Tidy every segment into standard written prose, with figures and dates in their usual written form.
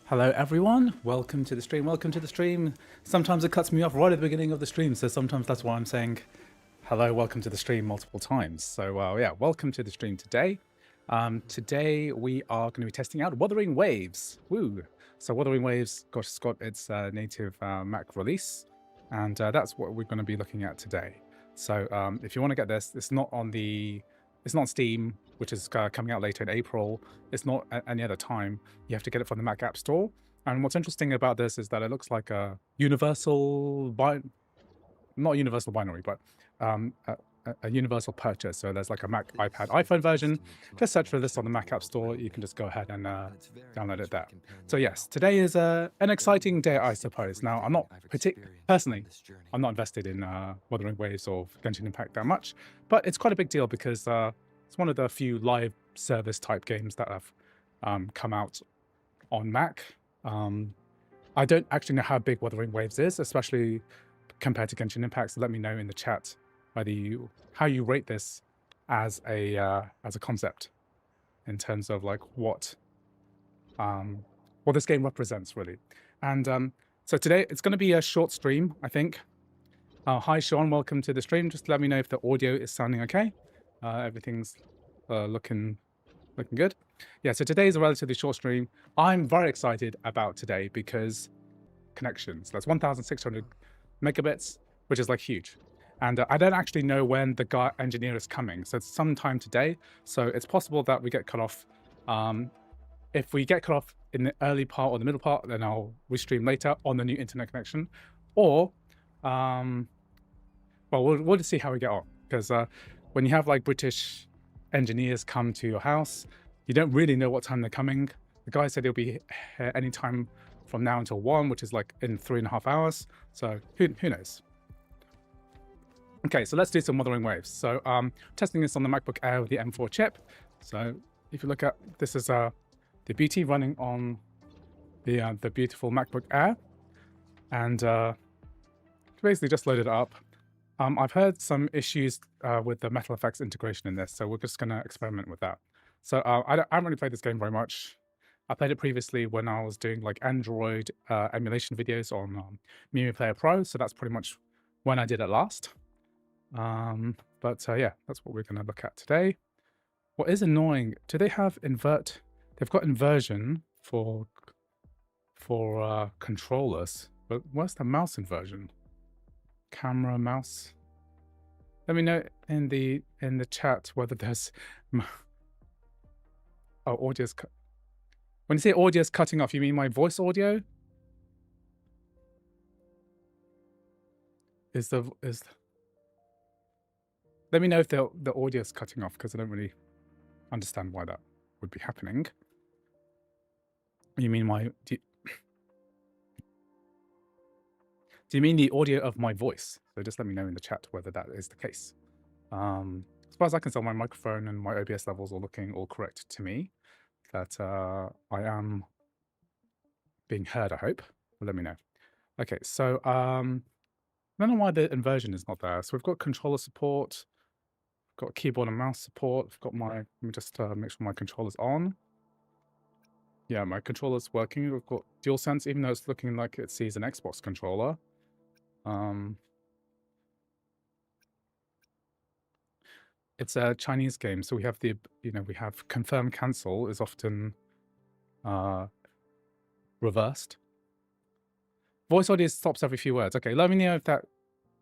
Hello everyone, welcome to the stream, welcome to the stream. Sometimes it cuts me off right at the beginning of the stream, so sometimes that's why I'm saying hello, welcome to the stream multiple times. So yeah, welcome to the stream today. Today we are going to be testing out Wuthering Waves. Woo! So Wuthering Waves, gosh, it's got its native Mac release, and that's what we're going to be looking at today. So if you want to get this, it's not on Steam, which is coming out later in April. It's not at any other time. You have to get it from the Mac App Store. And what's interesting about this is that it looks like a universal, not universal binary, but a universal purchase. So there's like a Mac, iPad, iPhone version. Just search for this on the Mac App Store. You can just go ahead and download it there. So yes, today is an exciting day, I suppose. Now, I'm not personally, I'm not invested in Wuthering Waves or Genshin Impact that much, but it's quite a big deal because it's one of the few live service type games that have come out on Mac. I don't actually know how big Wuthering Waves is, especially compared to Genshin Impact. So let me know in the chat how you rate this as a concept in terms of like what this game represents really. And so today it's going to be a short stream, I think. Hi Sean, welcome to the stream. Just let me know if the audio is sounding okay. Everything's looking good. Yeah, so today is a relatively short stream. I'm very excited about today because connections. That's 1,600 megabits, which is like huge. And I don't actually know when the engineer is coming. So it's sometime today. So it's possible that we get cut off. If we get cut off in the early part or the middle part, then I'll restream later on the new internet connection. Or, well, we'll just see how we get on. Because when you have like British engineers come to your house, you don't really know what time they're coming. The guy said he'll be here anytime from now until 1, which is like in 3.5 hours. So who knows? Okay, so let's do some Wuthering Waves. So testing this on the MacBook Air with the M4 chip. So if you look at, this is the beauty running on the beautiful MacBook Air. And basically just loaded it up. I've heard some issues with the Metal Effects integration in this, so we're just going to experiment with that. So I haven't really played this game very much. I played it previously when I was doing like Android emulation videos on Media Player Pro, so that's pretty much when I did it last. But yeah, that's what we're going to look at today. What is annoying, do they have invert? They've got inversion for controllers, but where's the mouse inversion? Camera, mouse. Let me know in the chat whether there's audio's cut. When you say audio's cutting off, you mean my voice audio? Let me know if the audio's cutting off, because I don't really understand why that would be happening. You mean do you mean the audio of my voice? So just let me know in the chat whether that is the case. As far as I can tell, my microphone and my OBS levels are looking all correct to me. That I am being heard, I hope. Well, let me know. Okay, so I don't know why the inversion is not there. So we've got controller support, we've got keyboard and mouse support. We've got let me just make sure my controller's on. Yeah, my controller's working. We've got DualSense, even though it's looking like it sees an Xbox controller. It's a Chinese game, so we have we have confirm cancel is often reversed. Voice audio stops every few words. Okay, let me know if that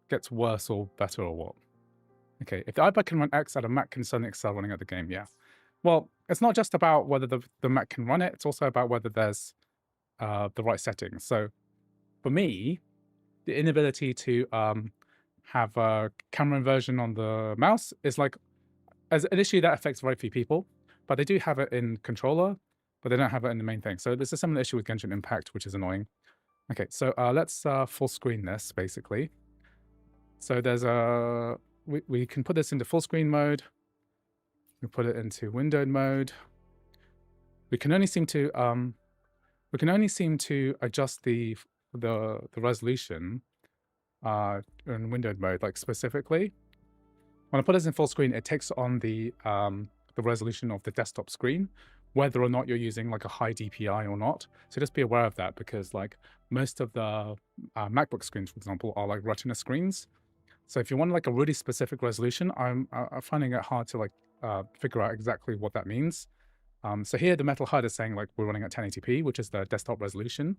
gets worse or better or what. Okay, if the iPad can run X and a Mac can suddenly excel running at the game, yeah. Well, it's not just about whether the Mac can run it, it's also about whether there's the right settings. So for me, the inability to have a camera inversion on the mouse is like as an issue that affects very few people, but they do have it in controller, but they don't have it in the main thing. So there's a similar issue with Genshin Impact, which is annoying. Okay, so let's full screen this basically. So there's we can put this into full screen mode. We put it into windowed mode. We can only seem to adjust the resolution in windowed mode, like specifically. When I put this in full screen, it takes on the resolution of the desktop screen. whether or not you're using like a high DPI or not. So just be aware of that, because like most of the MacBook screens, for example, are like Retina screens. So if you want like a really specific resolution, I'm finding it hard to like figure out exactly what that means. So here the Metal HUD is saying like we're running at 1080p, which is the desktop resolution.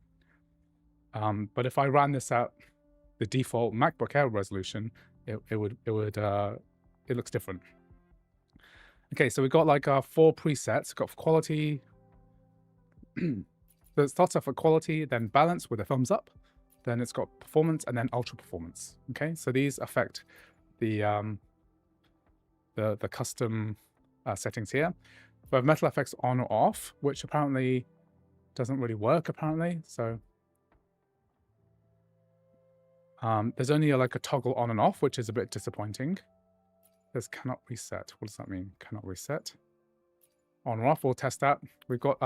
But if I ran this at the default MacBook Air resolution, it looks different. Okay, so we've got like 4 presets. We've got quality. So it starts off with quality, then balance with a thumbs up, then it's got performance, and then ultra performance. Okay, so these affect the custom settings here. We have metal effects on or off, which apparently doesn't really work apparently. So there's only like a toggle on and off, which is a bit disappointing. There's cannot reset. What does that mean? Cannot reset. On or off, we'll test that. We've got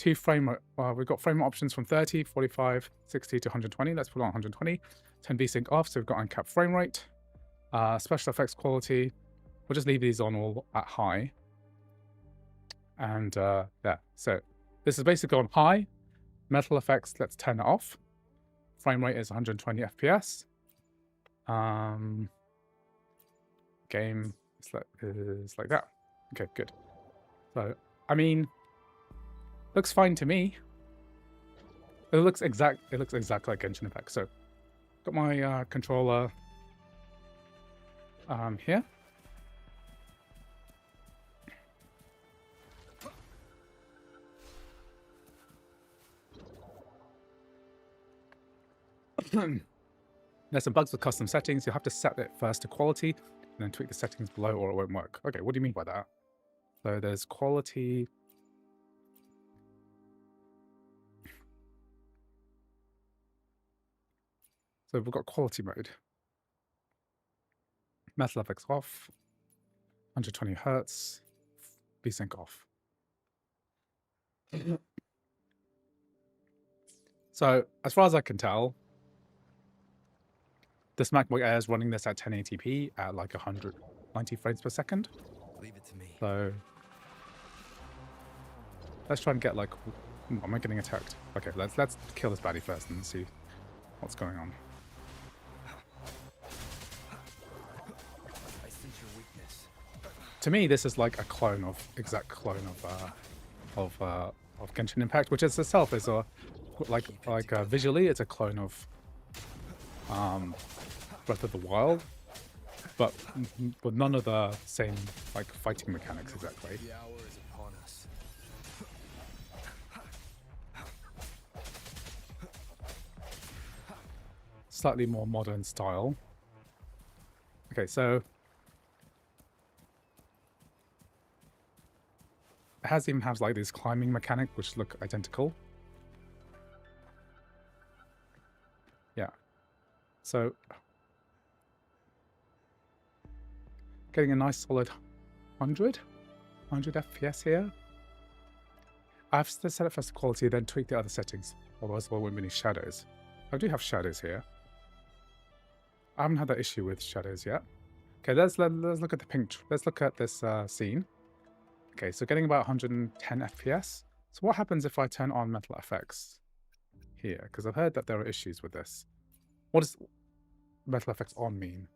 we've got frame options from 30, 45, 60 to 120. Let's put on 120. 10 VSync off, so we've got uncapped frame rate. Special effects quality, we'll just leave these on all at high. And yeah, so this is basically on high. Metal effects, let's turn it off. Frame rate is 120 FPS. Game is like that. Okay, good. So, I mean, looks fine to me. It looks exactly like Genshin Impact. So, got my controller here. There's some bugs with custom settings. You'll have to set it first to quality and then tweak the settings below or it won't work. Okay, what do you mean by that? So there's quality. So we've got quality mode. Metal effects off. 120 Hertz. VSync off. So as far as I can tell, this MacBook Air is running this at 1080p at like 190 frames per second. Leave it to me. So let's try and get like, am I getting attacked? Okay, let's kill this baddie first and see what's going on. I sense your weakness. To me, this is like a clone of Genshin Impact, which is itself is a visually it's a clone of Breath of the Wild, but with none of the same like fighting mechanics exactly. The hour is upon us. Slightly more modern style. Okay, so it even has like this climbing mechanic which look identical. Yeah. So getting a nice solid 100 FPS here. I have to set it first to quality, then tweak the other settings. Otherwise there won't be any shadows. I do have shadows here. I haven't had that issue with shadows yet. Okay, let's look at the pink. Let's look at this scene. Okay, so getting about 110 FPS. So what happens if I turn on metal effects here? Because I've heard that there are issues with this. What does metal effects on mean?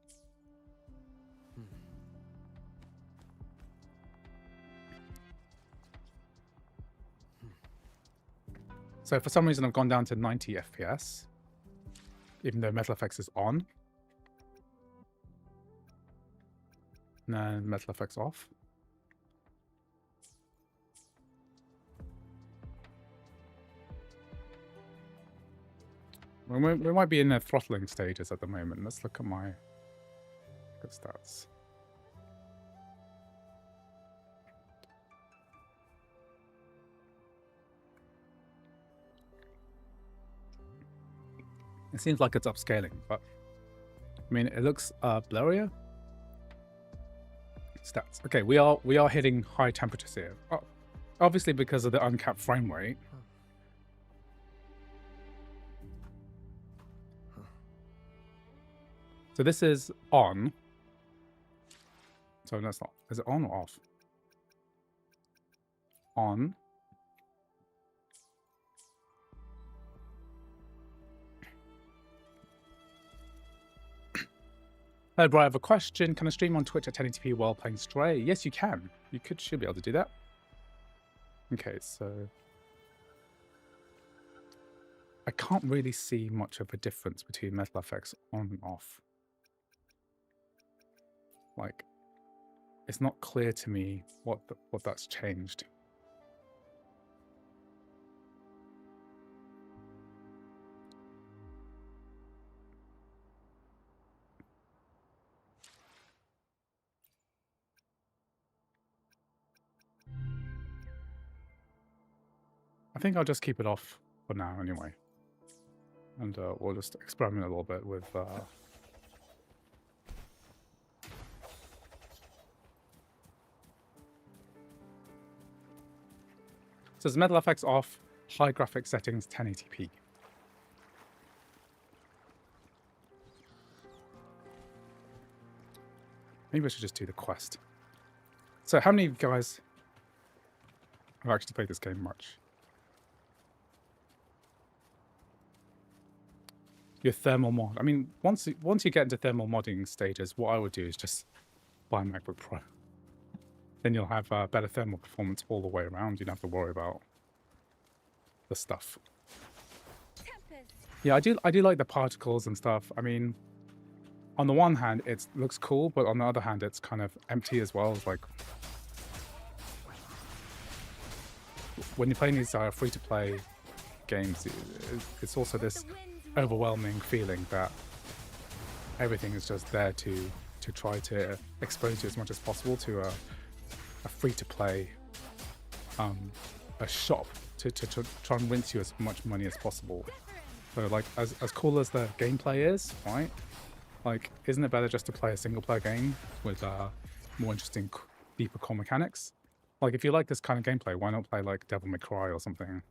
So for some reason I've gone down to 90 FPS, even though metal effects is on. And then metal effects off. We might be in the throttling stages at the moment. Let's look at my stats. It seems like it's upscaling, but I mean it looks blurrier. Stats. Okay, we are hitting high temperatures here. Oh, obviously because of the uncapped frame rate. So this is on. So that's not. Is it on or off? on. Hello, Brian, I have a question. Can I stream on Twitch at 1080p while playing Stray? Yes, you can. You should be able to do that. Okay, so I can't really see much of a difference between metal effects on and off. Like, it's not clear to me what that's changed. I think I'll just keep it off for now anyway. And we'll just experiment a little bit with... So it's metal effects off, high graphic settings, 1080p. Maybe I should just do the quest. So how many of you guys have actually played this game much? Your thermal mod. I mean, once you get into thermal modding stages, what I would do is just buy a MacBook Pro. Then you'll have better thermal performance all the way around. You don't have to worry about the stuff. Yeah, I do like the particles and stuff. I mean, on the one hand, it looks cool, but on the other hand, it's kind of empty as well. It's like when you're playing these free-to-play games, it's also this overwhelming feeling that everything is just there to try to expose you as much as possible to a free-to-play a shop to try and rinse you as much money as possible. So like as cool as the gameplay is, right? Like, isn't it better just to play a single-player game with more interesting, deeper core mechanics? Like, if you like this kind of gameplay, why not play like Devil May Cry or something?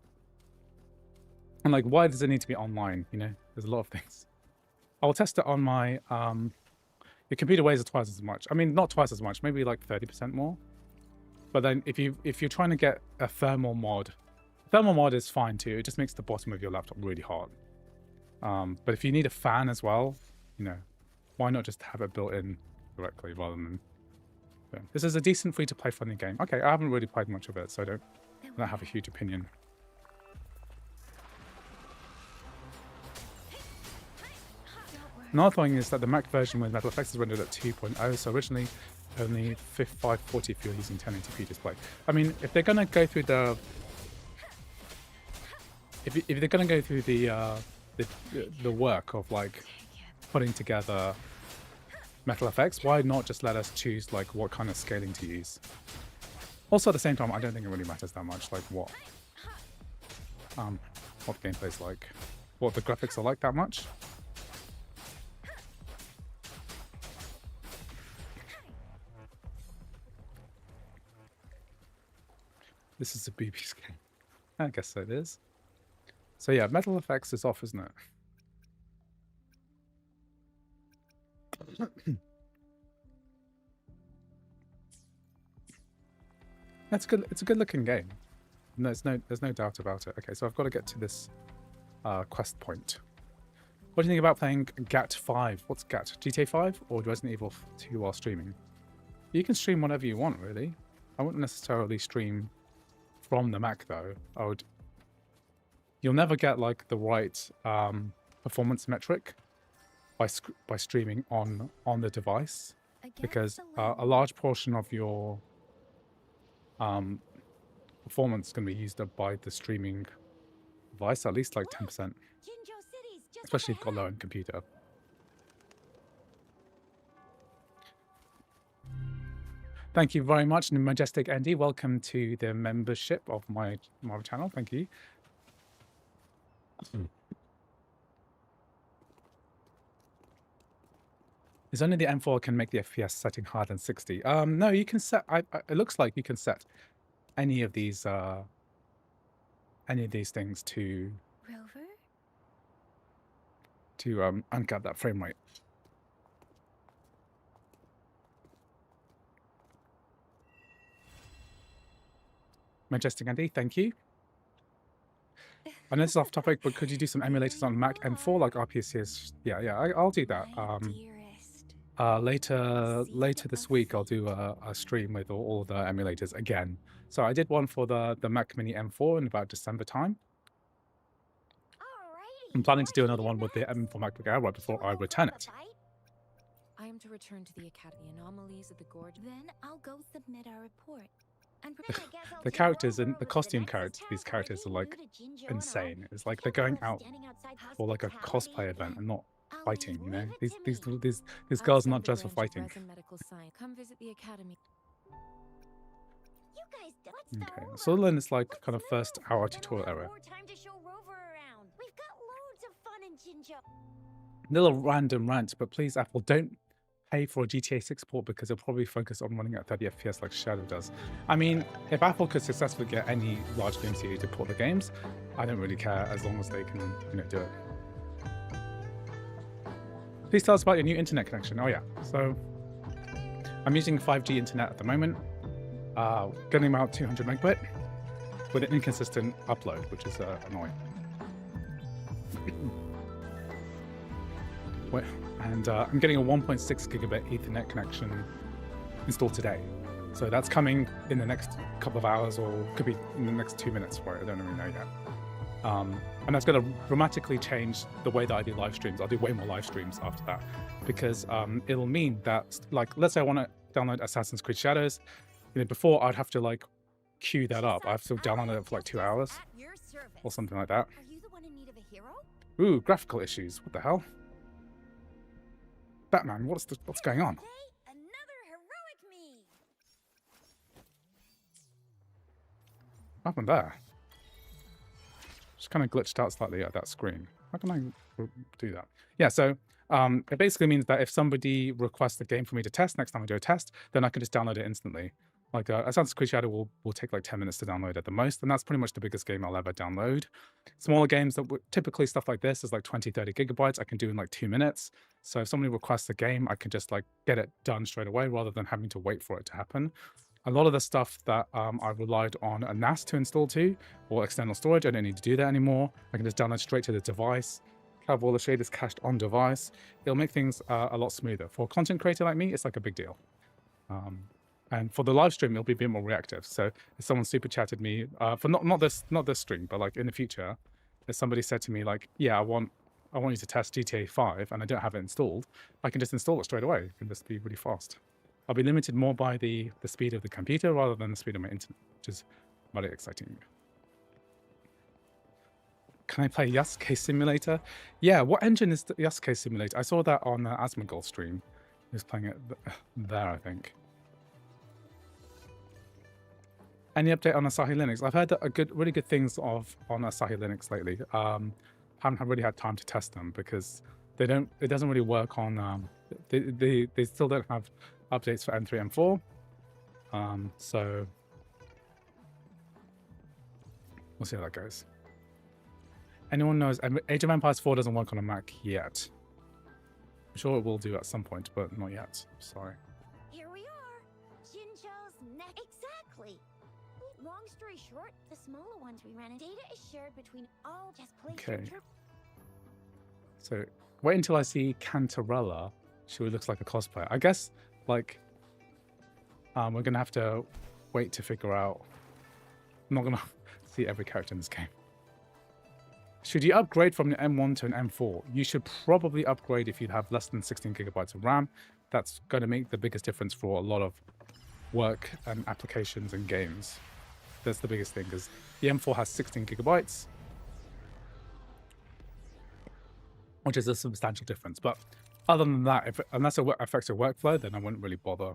And like, why does it need to be online? You know, there's a lot of things. I'll test it on my your computer weighs twice as much. I mean, not twice as much, maybe like 30% more. But then if you're trying to get a thermal mod is fine too. It just makes the bottom of your laptop really hot. But if you need a fan as well, you know, why not just have it built in directly rather than... Yeah. This is a decent free-to-play funny game. Okay, I haven't really played much of it, so I don't have a huge opinion. Another thing is that the Mac version with Metal Effects is rendered at 2.0, so originally only 540 if you're using 1080p display. I mean, if they're gonna go through the... If they're gonna go through the work of like putting together Metal Effects, why not just let us choose like what kind of scaling to use? Also at the same time, I don't think it really matters that much like what the gameplay's like, what the graphics are like that much. This is a BB's game. I guess so it is. So yeah, Metal Effects is off, isn't it? That's good. It's a good looking game. There's no doubt about it. Okay, so I've got to get to this quest point. What do you think about playing GAT 5? What's GAT? GTA 5 or Resident Evil 2 while streaming? You can stream whatever you want, really. I wouldn't necessarily stream from the Mac though. You'll never get like the right performance metric by streaming on the device, because a large portion of your performance is going to be used up by the streaming device, at least like 10%, especially if you've got a low-end computer. Thank you very much, Majestic Andy. Welcome to the membership of my channel. Thank you. It's only the M4 can make the FPS setting higher than 60. No, you can set. It looks like you can set any of these things to uncap that frame rate. Majestic Andy, thank you. I know this is off topic, but could you do some emulators on Mac M4 like RPCS? Yeah, I'll do that. Later this week, I'll do a stream with all the emulators again. So I did one for the Mac Mini M4 in about December time. I'm planning to do another one with the M4 MacBook Air right before I return it. I am to return to the Academy. Anomalies of the gorge. Then I'll go submit our report. And The characters and the costume characters, these characters are like insane. It's like they're going out for like a cosplay event and not fighting, you know? These girls are not dressed for fighting. Come visit the Academy. Okay, so learn this like kind of first hour tutorial era. Little random rant, but please Apple, don't pay for a GTA 6 port because it'll probably focus on running at 30 FPS like Shadow does. I mean, if Apple could successfully get any large game studio to port the games, I don't really care as long as they can, you know, do it. Please tell us about your new internet connection. Oh yeah, so I'm using 5G internet at the moment, getting about 200 megabit with an inconsistent upload, which is annoying. And I'm getting a 1.6 gigabit Ethernet connection installed today. So that's coming in the next couple of hours, or could be in the next 2 minutes for it. I don't really know yet. And that's going to dramatically change the way that I do live streams. I'll do way more live streams after that, because it'll mean that, like, let's say I want to download Assassin's Creed Shadows. You know, before I'd have to like queue that up. I have to download it for like 2 hours or something like that. Are you the one in need of a hero? Ooh, graphical issues. What the hell? Batman, what's going on? Another heroic me. What happened there? Just kind of glitched out slightly at that screen. How can I do that? Yeah, so it basically means that if somebody requests a game for me to test next time I do a test, then I can just download it instantly. Like Assassin's Creed Shadow will take like 10 minutes to download at the most, and that's pretty much the biggest game I'll ever download. Smaller games that typically stuff like this is like 20, 30 gigabytes I can do in like 2 minutes. So if somebody requests a game, I can just like get it done straight away rather than having to wait for it to happen. A lot of the stuff that I relied on a NAS to install to, or external storage, I don't need to do that anymore. I can just download straight to the device, have all the shaders cached on device. It'll make things a lot smoother. For a content creator like me, it's like a big deal. And for the live stream, it'll be a bit more reactive. So if someone super chatted me for not this stream, but like in the future, if somebody said to me like, yeah, I want you to test GTA 5 and I don't have it installed, I can just install it straight away. It can just be really fast. I'll be limited more by the speed of the computer rather than the speed of my internet, which is very exciting. Can I play Yasuke Simulator? Yeah, what engine is the Yasuke Simulator? I saw that on Asmongold stream. He was playing it there, I think. Any update on Asahi Linux? I've heard really good things on Asahi Linux lately. Haven't really had time to test them because it doesn't really work on, they still don't have updates for M3, M4. So we'll see how that goes. Anyone knows Age of Empires 4 doesn't work on a Mac yet. I'm sure it will do at some point, but not yet. Sorry. Here we are. Jinzhou's neck. Exactly. Long story short, the smaller ones we ran, data is shared between all just places. Okay. So wait until I see Cantarella. She looks like a cosplayer. I guess like we're gonna have to wait to figure out. I'm not gonna see every character in this game. Should you upgrade from an M1 to an M4? You should probably upgrade if you have less than 16 gigabytes of RAM. That's going to make the biggest difference for a lot of work and applications and games. That's the biggest thing, because the M4 has 16 gigabytes, which is a substantial difference. But other than that, unless it affects your workflow, then I wouldn't really bother.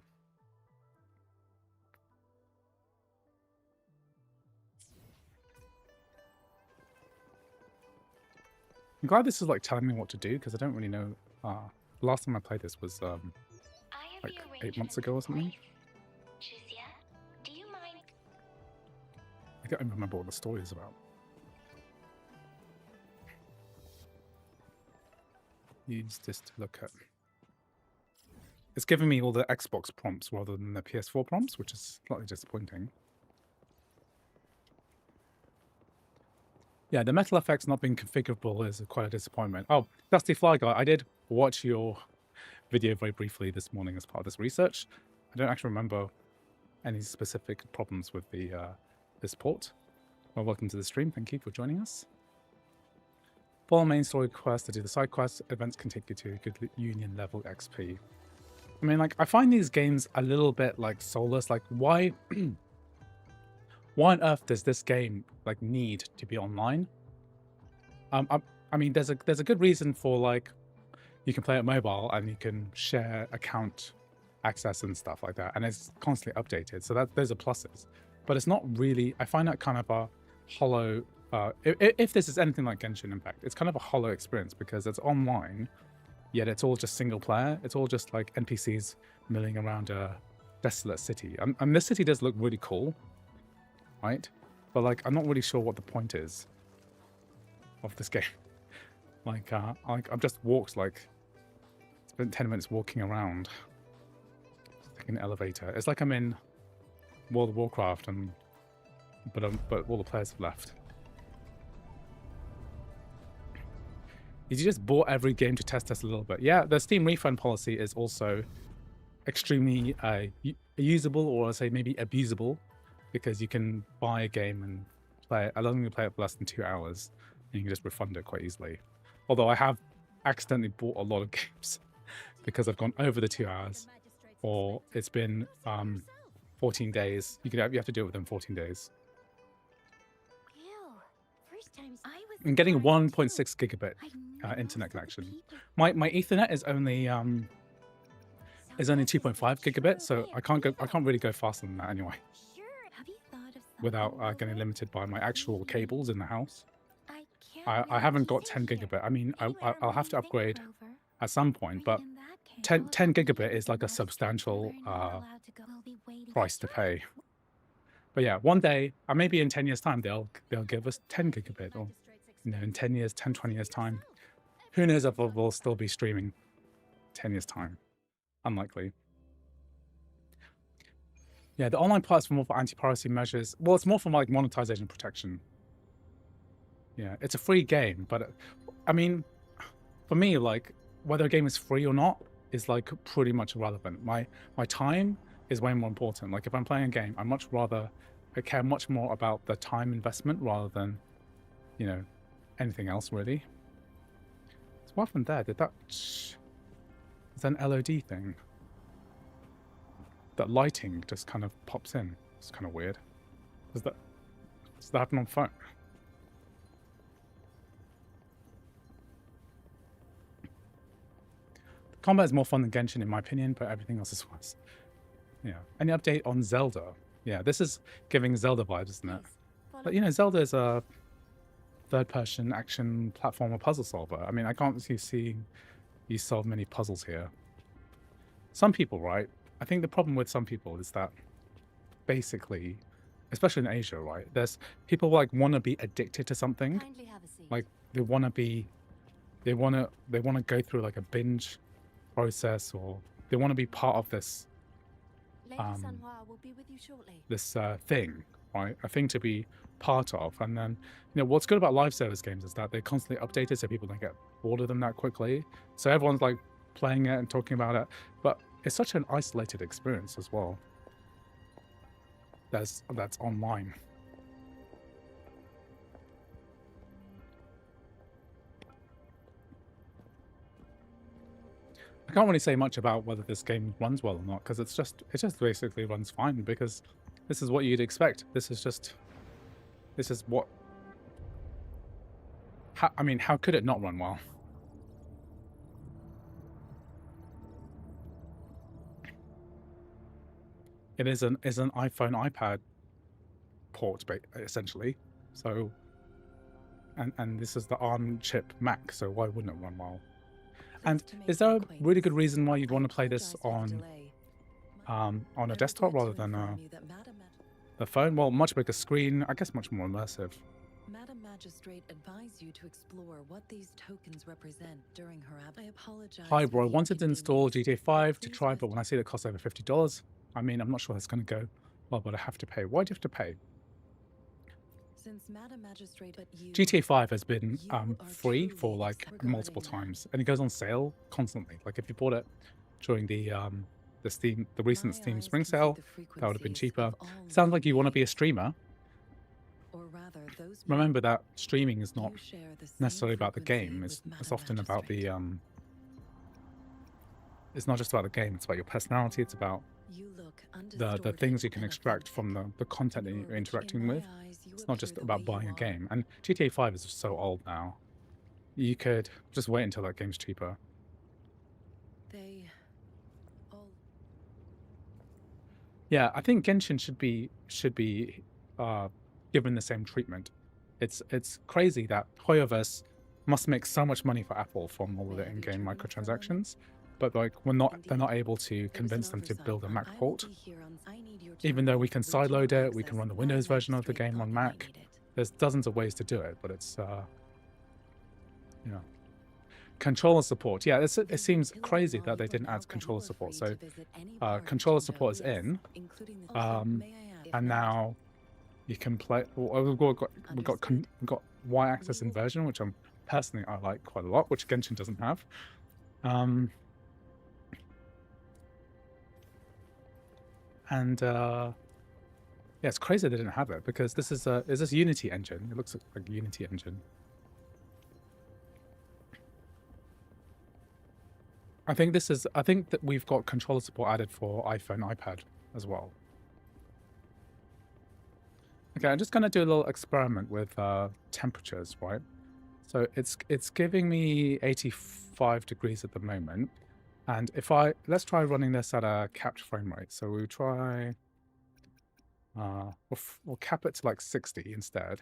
I'm glad this is like telling me what to do, because I don't really know. Last time I played this was like 8 months ago or something. Do you mind? I can't remember what the story is about. Use this to look at. It's giving me all the Xbox prompts rather than the PS4 prompts, which is slightly disappointing. Yeah, the metal effects not being configurable is quite a disappointment. Oh, Dusty Fly Guy, I did watch your video very briefly this morning as part of this research. I don't actually remember any specific problems with the this port. Well, welcome to the stream. Thank you for joining us. Follow main story quest to do the side quests. Events can take you to good union level XP. I mean, like, I find these games a little bit like soulless. Like, why on earth does this game like need to be online? I mean, there's a good reason for, like, you can play it mobile and you can share account access and stuff like that, and it's constantly updated. So that those are pluses, but it's not really. I find that kind of a hollow. If this is anything like Genshin Impact, it's kind of a hollow experience because it's online, yet it's all just single player. It's all just like NPCs milling around a desolate city. And this city does look really cool, right? But like, I'm not really sure what the point is of this game. Like I've just walked, like, spent 10 minutes walking around, taking an elevator. It's like I'm in World of Warcraft, but all the players have left. You just bought every game to test us a little bit. Yeah, the Steam refund policy is also extremely usable, or I'd say maybe abusable, because you can buy a game and play it, allowing you to play it for less than 2 hours, and you can just refund it quite easily. Although I have accidentally bought a lot of games because I've gone over the 2 hours, or it's been 14 days. You have to do it within 14 days. Ew. First times I was I'm getting surprised, 1.6 too. gigabit I know internet that the connection. people- My Ethernet is only 2.5 gigabit, so I can't really go faster than that anyway, Sure. Have you thought of without something getting a limited by my little actual weird? cables in the house. I can't I really haven't keep got it 10 here. gigabit. I mean, Anyway, I'll have to what do you think, upgrade Rover? at some point, but In that case, 10 I'll have to leave gigabit it is with like the a master substantial and we're not allowed to go. We'll be waiting. price to That's right. pay. But yeah, one day, maybe in 10 years' time, they'll give us 10 gigabit, or, you know, in 10 years, 10, 20 years' time. Who knows if we'll still be streaming 10 years' time? Unlikely. Yeah, the online parts are more for anti-piracy measures. Well, it's more for like monetization protection. Yeah, it's a free game, but I mean, for me, like, whether a game is free or not is like pretty much irrelevant. My time is way more important. Like, if I'm playing a game, I care much more about the time investment rather than, you know, anything else really. So what happened there? Is that an LOD thing? That lighting just kind of pops in. It's kind of weird. Does that happen on phone? The combat is more fun than Genshin in my opinion, but everything else is worse. Yeah. Any update on Zelda? Yeah, this is giving Zelda vibes, isn't it? But, you know, Zelda is a third-person action platformer puzzle solver. I mean, I can't see you solve many puzzles here. Some people, right? I think the problem with some people is that basically, especially in Asia, right? There's people like want to be addicted to something. Kindly have a seat. Like they want to go through like a binge process, or they want to be part of this Lady Sanhua will be with you shortly. thing, right? A thing to be part of. And then, you know, what's good about live service games is that they're constantly updated, so people don't get bored of them that quickly. So everyone's like playing it and talking about it, but it's such an isolated experience as well. That's online. I can't really say much about whether this game runs well or not, because it just basically runs fine, because this is what you'd expect. This is what. I mean, how could it not run well? It is an iPhone iPad port, essentially. So, and this is the ARM chip Mac, so why wouldn't it run well? And is there a really good reason why you'd want to play this on a desktop rather than the phone? Well, much bigger screen, I guess much more immersive. Madam Magistrate advised you to explore what these tokens represent during her I apologize. Hi, for bro. I the wanted to install GTA 5 to Please try, but when I see it costs over $50, I mean, I'm not sure that's going to go well, but I have to pay. Why do you have to pay? Since Madam Magistrate, but you, GTA 5 has been you are free truly for like regarding multiple that. times, and it goes on sale constantly. Like if you bought it during the recent My Steam eyes Spring can see sale, the that would have been frequencies cheaper. of all Sounds like living you want to be a beings. streamer. Or rather, those Remember that streaming is not you share the same necessarily about the frequency game. with It's Madam often about the Magistrate. it's not just about the game. It's about your personality. It's about You look the things you can extract from the content that you're interacting with. It's not just about buying a game. And GTA 5 is so old now. You could just wait until that game's cheaper. They all Yeah, I think Genshin should be given the same treatment. It's crazy that Hoyoverse must make so much money for Apple from all of the in-game microtransactions, but like they're not able to convince them to build a Mac port. Even though we can sideload it, we can run the Windows version of the game on Mac. There's dozens of ways to do it, but it's you know. Controller support. Yeah, it seems crazy that they didn't add controller support. So controller support is in, and now you can play. Well, we've got Y-axis inversion, which I like quite a lot, which Genshin doesn't have. Yeah, it's crazy they didn't have it, because this is this Unity engine. It looks like a Unity engine. I think that we've got controller support added for iPhone, iPad as well. Okay, I'm just going to do a little experiment with temperatures, right? So it's giving me 85 degrees at the moment, and let's try running this at a capped frame rate. So we'll try we'll cap it to like 60 instead.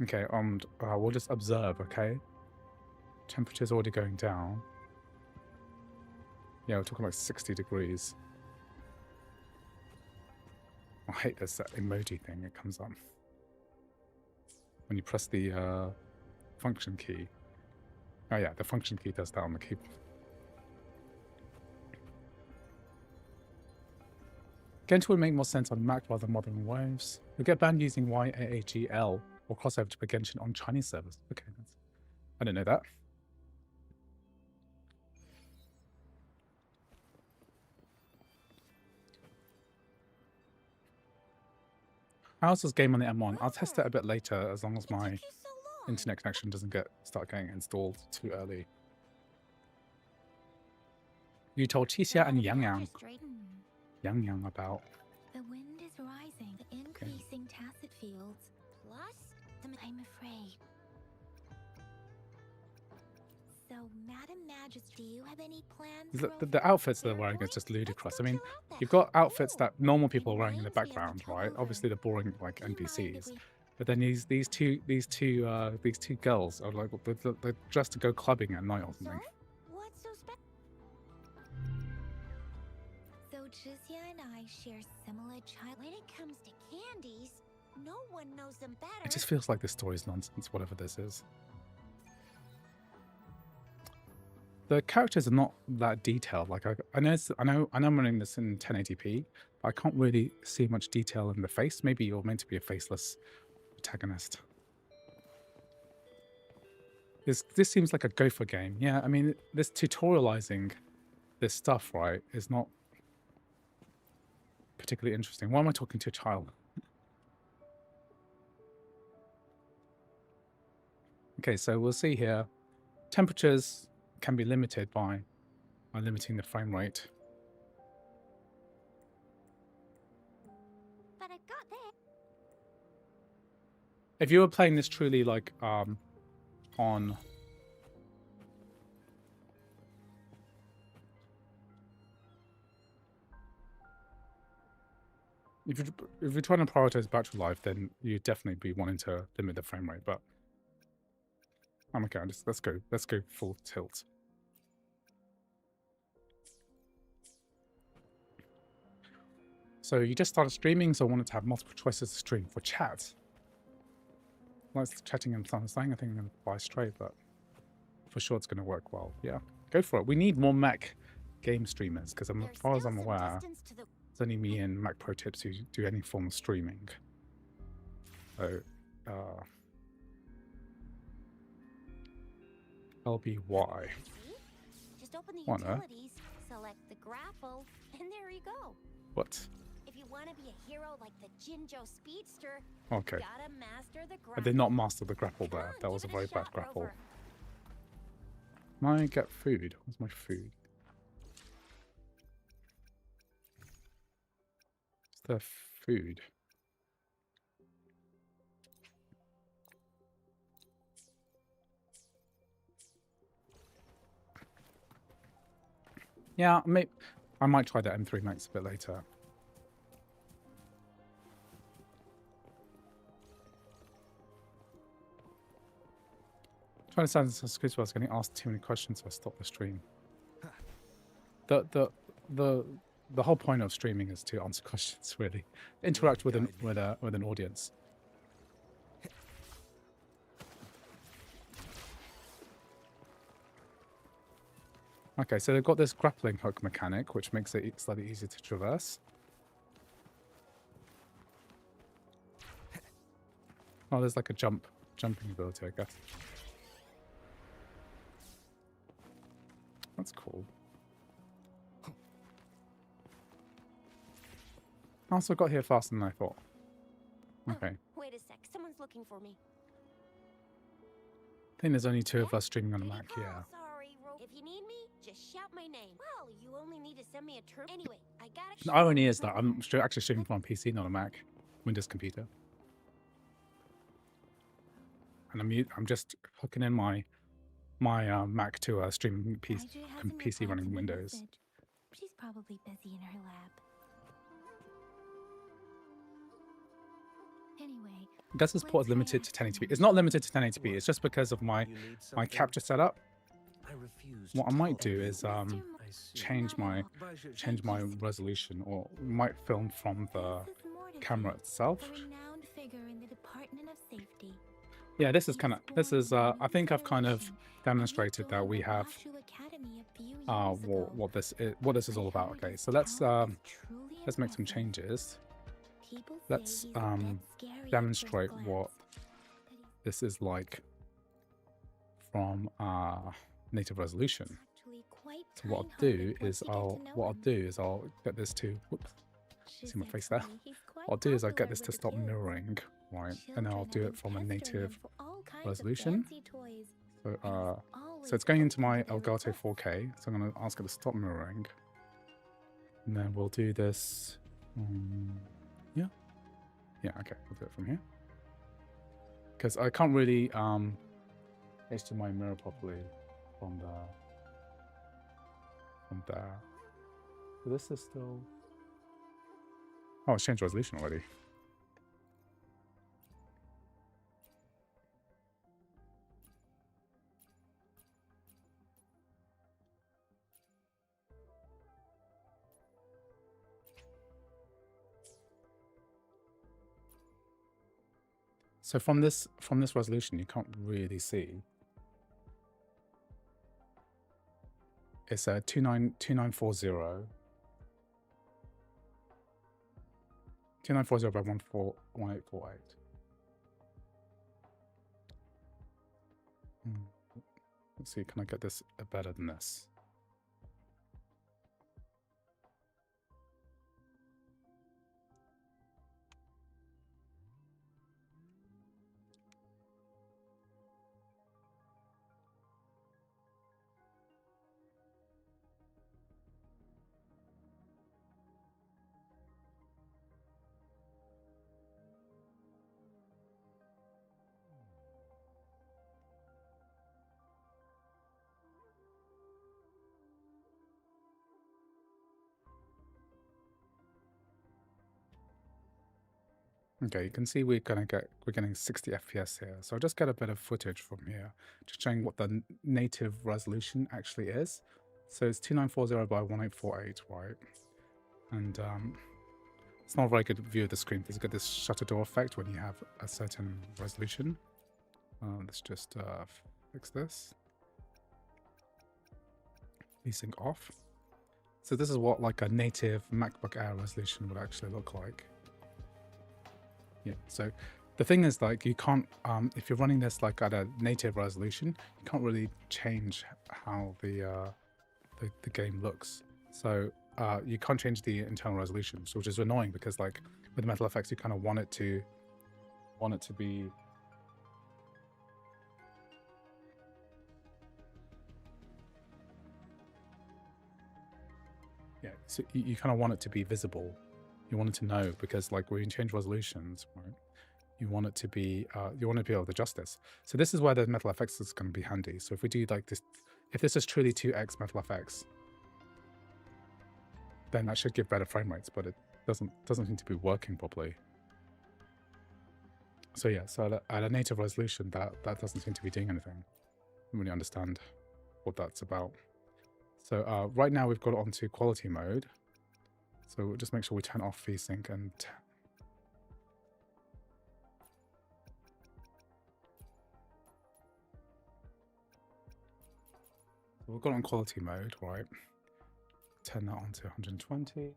Okay, and we'll just observe. Okay, temperature's already going down. Yeah, we're talking like 60 degrees. I hate this emoji thing that comes up when you press the function key. Oh yeah, the function key does that on the keyboard. Genshin would make more sense on Mac rather than Wuthering Waves. You'll get banned using YAAGL or crossover to play Genshin on Chinese servers. Okay, I didn't know that. How's this game on the M1? I'll test it a bit later, as long as my internet connection doesn't start getting installed too early. You told Qixia and Yang Yang about. The wind is rising, the increasing tacit fields. Plus, I'm afraid. So, Madam Magistrate, do you have any plans? The outfits they're wearing are just ludicrous. I mean, you've got outfits that normal people are wearing in the background, right? Obviously, they're boring like NPCs. But then these two girls are like they're dressed to go clubbing at night or something. What's so special? So Jizya and I share similar child. When it comes to candies, no one knows them better. It just feels like this story's nonsense, whatever this is. The characters are not that detailed. Like I know I'm running this in 1080p, but I can't really see much detail in the face. Maybe you're meant to be a faceless protagonist. This seems like a gopher game. Yeah, I mean, this tutorializing this stuff, right, is not particularly interesting. Why am I talking to a child? Okay, so we'll see here. Temperatures can be limited by limiting the frame rate. But I got that. If you were playing this truly like on if you're trying to prioritize battery life, then you'd definitely be wanting to limit the frame rate, but I'm okay. Let's go full tilt. So you just started streaming, so I wanted to have multiple choices to stream for chat. Like chatting and saying, I think I'm going to buy straight, but for sure it's going to work well. Yeah, go for it. We need more Mac game streamers, because as far as I'm aware, it's only me and Mac Pro Tips who do any form of streaming. So LBY. See? Just open the What on earth? utilities, select the grapple, and there you go. What? If you want to be a hero like the Jinjo Speedster, Okay. gotta master the grapple. I did not master the grapple Come there. on, That was a give it very bad shot, grapple. Rover. Can I get food? Where's my food? Is there food? Yeah, I might try the M3 Max a bit later. Trying to sound excuse I was getting asked too many questions, so I stopped the stream. The whole point of streaming is to answer questions, really. Interact with an audience. Okay, so they've got this grappling hook mechanic, which makes it slightly easier to traverse. Oh, there's like a jumping ability, I guess. That's cool. I also got here faster than I thought. Okay. Wait a sec, someone's looking for me. I think there's only 2 of us streaming on a Good Mac, call, yeah. Sorry, if you need me, just shout my name. Well, you only need to send me a term. Anyway, I gotta. The irony is that I'm actually streaming from a PC, not a Mac, Windows computer. And I'm just hooking in my Mac to a streaming PC running Windows. She's probably busy in her lab. Anyway, It does this port is limited to 1080p. It's not limited to 1080p. It's just because of my capture setup. What I might do is change my resolution, or might film from the camera itself. renowned figure in the Department of Safety. Yeah, this is I think I've kind of demonstrated that we have what this is all about. Okay, so let's make some changes. Let's demonstrate what this is like from native resolution. So what I'll do is I'll get this to see my face there. What I'll do is I'll get this to stop mirroring, right? And then I'll do it from a native resolution. So it's going into my Elgato 4K. So I'm going to ask it to stop mirroring. And then we'll do this. Yeah, okay, we'll do it from here. Because I can't really HDMI mirror properly from there. So this is still... Oh, it's changed resolution already. So from this resolution, you can't really see. It's a 2940 by 1848. Let's see, can I get this better than this? Okay, you can see we're getting 60 FPS here. So I'll just get a bit of footage from here, just showing what the native resolution actually is. So it's 2940 by 1848, right? And it's not a very good view of the screen because you get this shutter door effect when you have a certain resolution. Let's just fix this. Desync off. So this is what like a native MacBook Air resolution would actually look like. Yeah, so the thing is, like, you can't, if you're running this like at a native resolution, you can't really change how the game looks. So you can't change the internal resolutions, which is annoying because, like, with Metal Effects, you kind of want it to be. Yeah, so you kind of want it to be visible. You want it to know, because like when you change resolutions, right? You want it to be, you want to be able to adjust this. So this is where the Metal Effects is going to be handy. So if we do like this, if this is truly 2x Metal Effects, then that should give better frame rates, but it doesn't seem to be working properly. So yeah, so at a native resolution, that doesn't seem to be doing anything. I don't really understand what that's about. So right now we've got it onto quality mode. So we'll just make sure we turn off VSync and we've got it on quality mode, right? Turn that on to 120.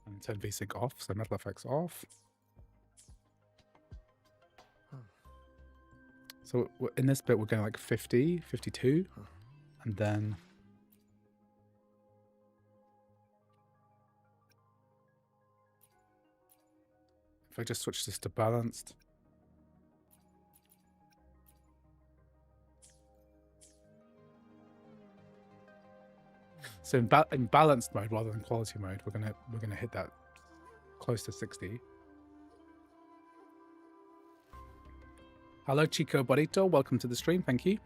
And turn VSync off, so Metal Effects off. So in this bit, we're going like 50, 52, and then if I just switch this to balanced, so in balanced mode rather than quality mode, we're gonna hit that close to 60. Hello, Chico Barito. Welcome to the stream. Thank you.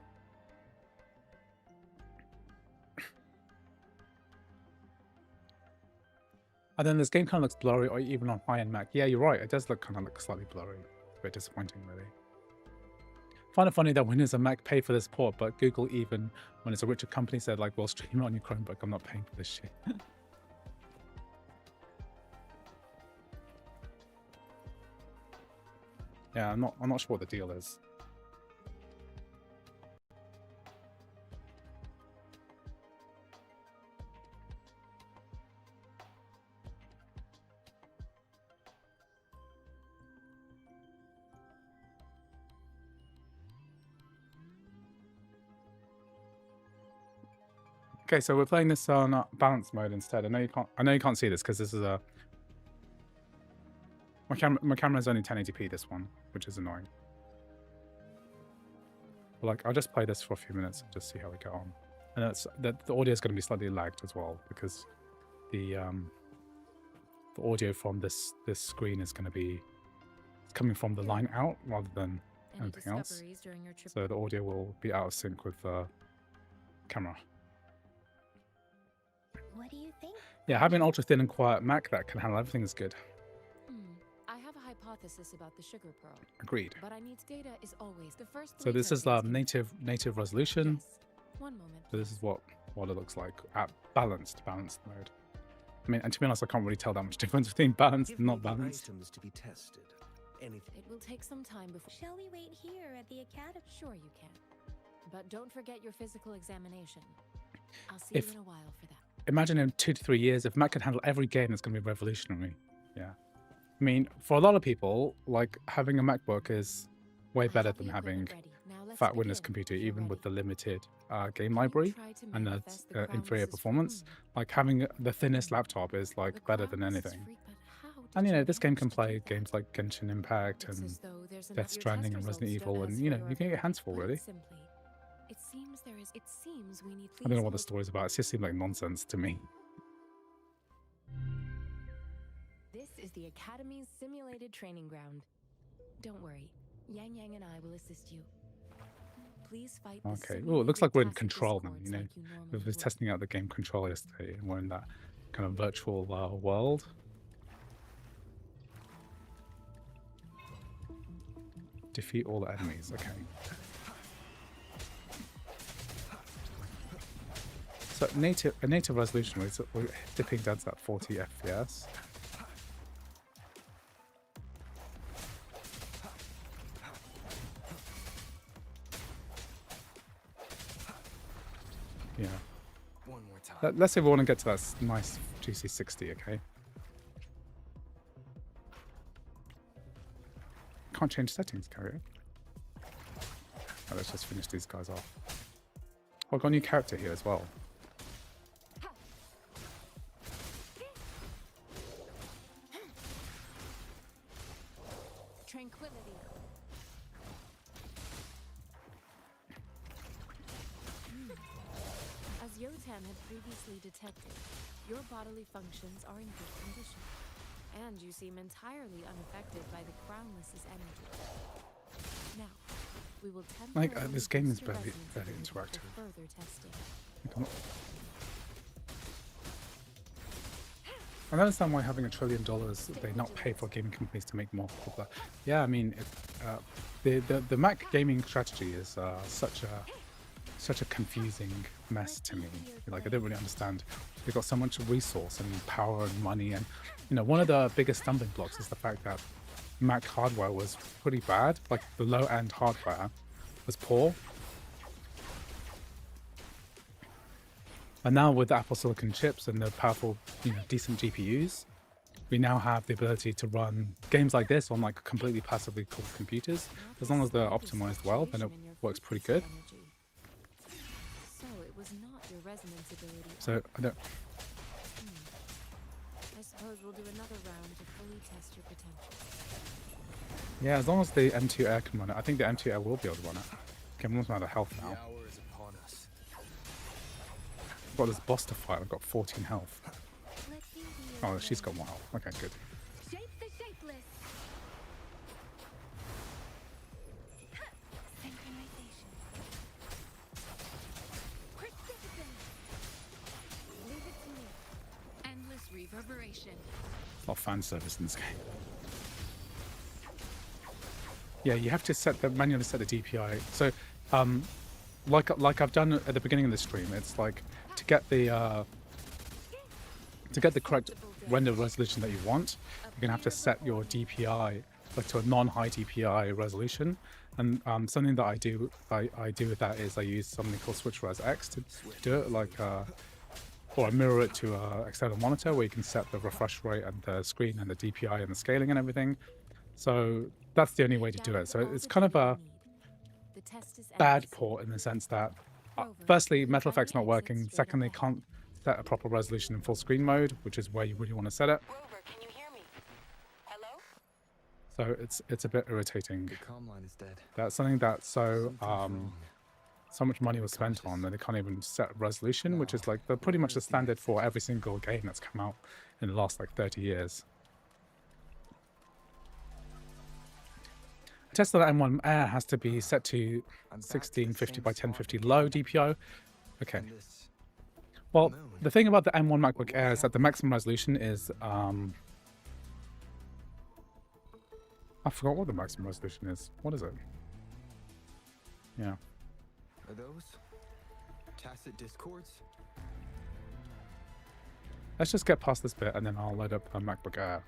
And then this game kind of looks blurry, or even on high-end Mac. Yeah, you're right. It does look kind of like slightly blurry. It's a bit disappointing, really. Find it funny that Windows and Mac pay for this port, but Google, even when it's a richer company, said like, "Well, stream it on your Chromebook. I'm not paying for this shit." Yeah, I'm not sure what the deal is. Okay, so we're playing this on balance mode instead. I know you can't see this because this is a my camera is only 1080p, this one, which is annoying. But like, I'll just play this for a few minutes and just see how we get on. And that's the audio is going to be slightly lagged as well, because the audio from this screen is going to be coming from the line out rather than anything else. So the audio will be out of sync with the camera. What do you think? Yeah, having an ultra thin and quiet Mac that can handle everything is good. I have a hypothesis about the sugar pearl. Agreed. But I need data is always the first. So this is native resolution. Yes. One moment. So this is what it looks like at balanced mode. I mean, and to be honest, I can't really tell that much difference between balanced and not balanced. Items to be tested. Anything. It will take some time before. Shall we wait here at the academy? Sure, you can. But don't forget your physical examination. I'll see If- you in a while for that. Imagine in 2 to 3 years, if Mac can handle every game, it's going to be revolutionary. Yeah. I mean, for a lot of people, like, having a MacBook is way I better have the than having equipment ready. Now let's fat Windows begin, computer, if you're even with the ready. limited game Can you library try to and the manifest the inferior crown performance. Mrs. Spoon? Like, having the thinnest laptop is The like better than crown Mrs. anything. Freak, but how And did you know, this game manage can to do play that? games like Genshin Impact It's and as though there's enough Death your Stranding test and Resident results Evil, don't and ask you know, for you your can get your hands full, Put it really. simply, it seems we need I don't know what the feasible- story's about. It just seemed like nonsense to me. This is the Academy's simulated training ground. Don't worry, Yang Yang and I will assist you. Please fight the Okay. Oh, it looks simulated like we're in tacit control now, discords you know. like you We normally were would. testing out the game Control yesterday, and we're in that kind of virtual world. Defeat all the enemies. Okay. So a native resolution, we're dipping down to that 40 FPS. Yeah. One more time. Let's say we want to get to that nice juicy 60, okay? Can't change settings, can we? Oh, let's just finish these guys off. Oh, I've got a new character here as well. Tranquility. As Yotam had previously detected, your bodily functions are in good condition, and you seem entirely unaffected by the Crownless's energy. Now, we will temporarily this game is boost your barely resonance ability for interactive. further testing. I don't understand why having $1 trillion they not pay for gaming companies to make more popular. Yeah, I mean, the Mac gaming strategy is such a confusing mess to me. Like, I don't really understand. They've got so much resource and power and money, and one of the biggest stumbling blocks is the fact that Mac hardware was pretty bad. Like, the low-end hardware was poor. And now with Apple Silicon chips and the powerful, decent GPUs, we now have the ability to run games like this on like completely passively cooled computers. As long as they're optimized well, then it works pretty good. So it was not your resonance ability. So I don't. I suppose we'll do another round to fully test your potential. Yeah, as long as the M2 Air can run it, I think the M2 Air will be able to run it. Okay, I'm almost out of health The now. hour is upon us. I've got this boss to fight. I've got 14 health. Let's see Oh, she's got 1 health. Okay, good. Shape the shapeless. Synchronization. Precipitation. Leave it to me. Endless reverberation. A lot of fan service in this game. Yeah, you have to manually set the DPI. So, like I've done at the beginning of the stream, it's like to get the correct render resolution that you want, you're gonna have to set your DPI like to a non-high DPI resolution. And something that I do with that is I use something called Switch Res X to do it, like or I mirror it to an external monitor where you can set the refresh rate and the screen and the DPI and the scaling and everything. So that's the only way to do it. So it's kind of a bad port in the sense that, firstly, Metal Effect's not working. Secondly, can't set a proper resolution in full screen mode, which is where you really want to set it. Rover, can you hear me? Hello? So it's a bit irritating. The comm line is dead. That's something that Something's wrong. so much money was spent on that they can't even set resolution, which is like pretty much the standard for every single game that's come out in the last like 30 years. I tested that M1 Air has to be set to I'm back to the 1650 same by spot 1050 again. low DPI. Okay. And this Well, moon. the thing about the M1 MacBook Air is that the maximum resolution is I forgot what the maximum resolution is. What is it? Yeah. Are those tacit discords? Let's just get past this bit and then I'll load up a MacBook Air.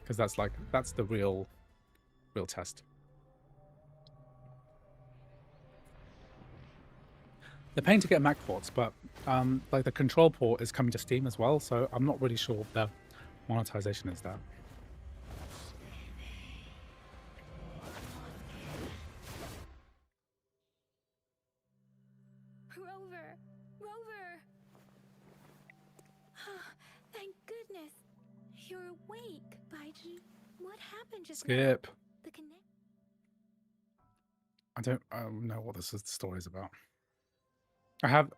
Because that's the real test. They're paying to get Mac ports, but like the control port is coming to Steam as well, so I'm not really sure what the monetization is there. Rover! Thank goodness. You're awake, Baiji. What happened just now? Skip. The connect. I don't know what this story is about.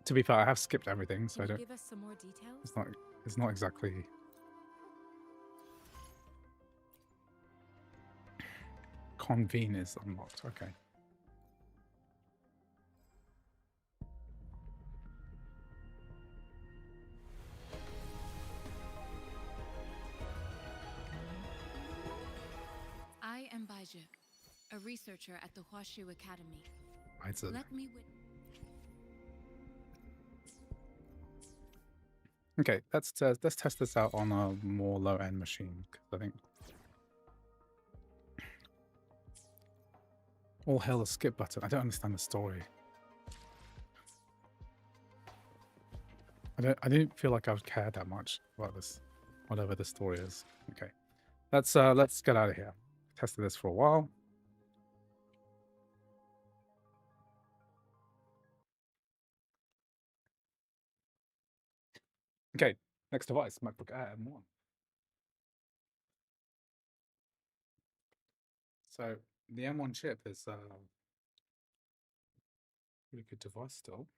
To be fair, I have skipped everything, so I Can you don't. give us some more details? It's not exactly. Convene is unlocked. Okay. I am Baiju, a researcher at the Huashu Academy. Let me Okay, let's test this out on a more low-end machine, 'cause I think all hail the skip button. I don't understand the story. I don't feel like I would care that much about this, whatever the story is. Okay, let's get out of here. tested this for a while. Okay, next device, MacBook Air M1. So the M1 chip is a really good device still.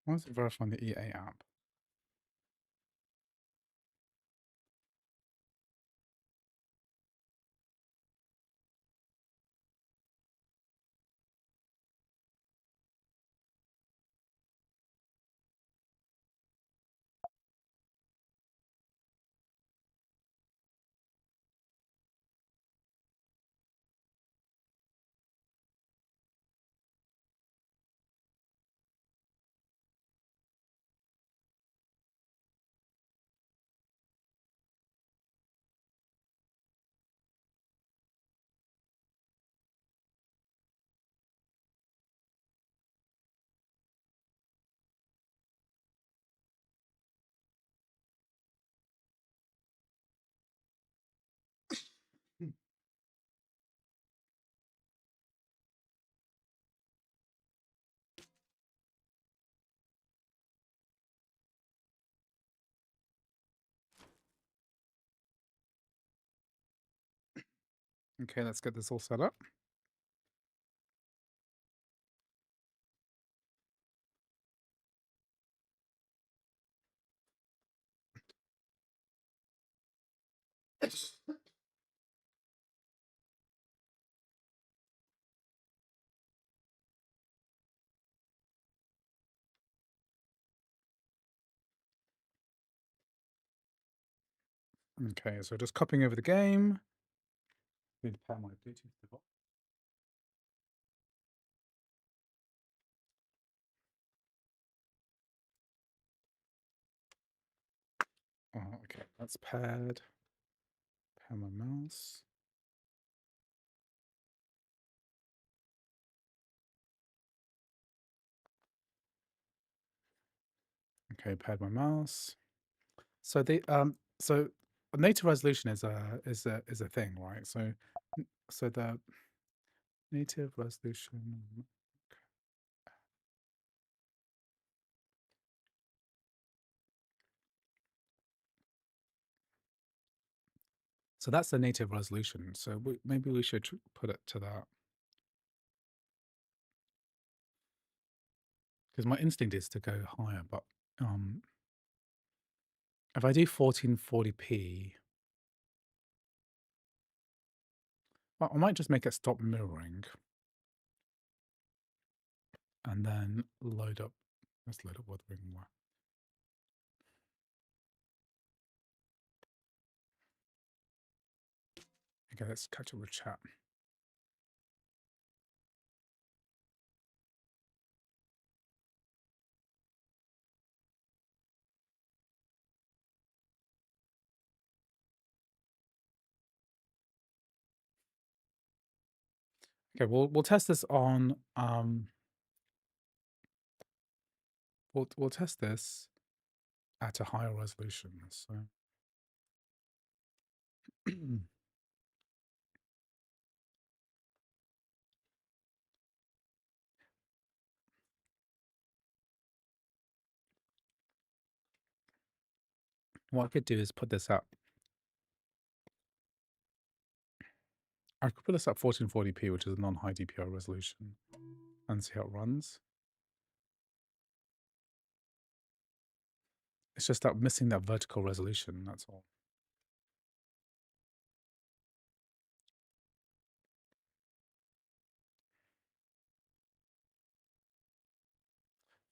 Why is it verifying the EA app? Okay, let's get this all set up. Okay, so just copying over the game. Need to pair my Bluetooth device. Okay, that's paired. Pair my mouse. Okay, paired my mouse. So the so native resolution is a thing, right? So the native resolution. So that's the native resolution. So maybe we should put it to that. Because my instinct is to go higher, but if I do 1440p, well, I might just make it stop mirroring and then load up. Let's load up Wuthering Waves. Okay, let's catch up with chat. Okay, we'll test this on we'll test this at a higher resolution. So what I could do is put this up. I could put this up 1440p, which is a non-high DPI resolution, and see how it runs. It's just that missing that vertical resolution, that's all.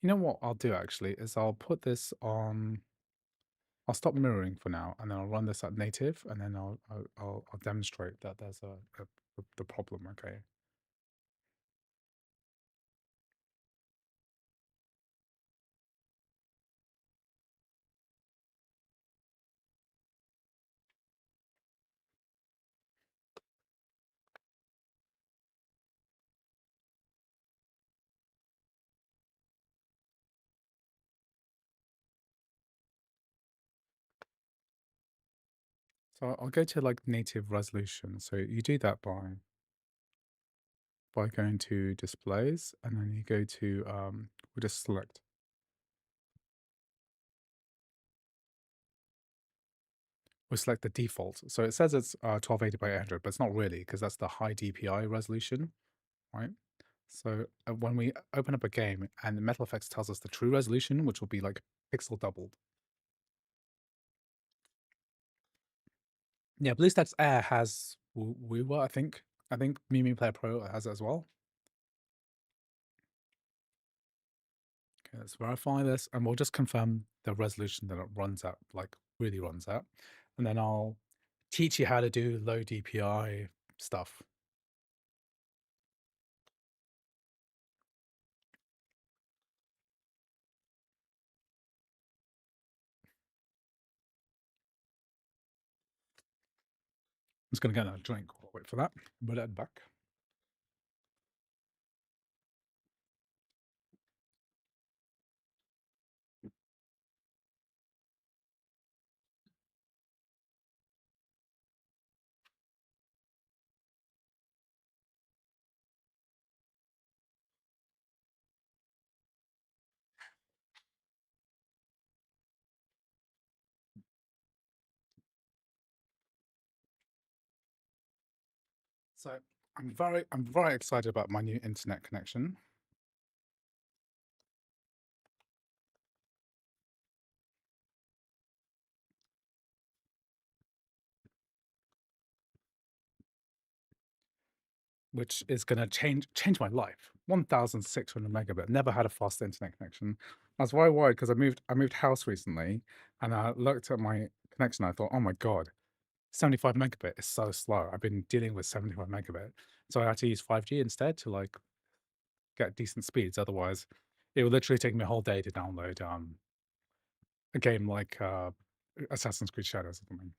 You know what I'll do actually is I'll put this on. I'll stop mirroring for now, and then I'll run this at native, and then I'll demonstrate that there's the problem. Okay. So I'll go to like native resolution. So you do that by going to displays, and then you go to we'll just select. We'll select the default. So it says it's 1280 by 800, but it's not really because that's the high DPI resolution, right? So when we open up a game and the Metal Effects tells us the true resolution, which will be like pixel doubled. Yeah, BlueStacks Air has Wuwa, I think. I think Mimi Player Pro has it as well. Okay, let's verify this, and we'll just confirm the resolution that it runs at, like really runs at. And then I'll teach you how to do low DPI stuff. I'm just going to get a drink. I'll wait for that. We'll add back. So I'm very excited about my new internet connection. Which is going to change my life. 1,600 megabit. Never had a fast internet connection. I was very worried because I moved house recently, and I looked at my connection. I thought, oh my god, 75 megabit is so slow. I've been dealing with 75 megabit, so I had to use 5G instead to like get decent speeds. Otherwise, it would literally take me a whole day to download a game like Assassin's Creed Shadows or something.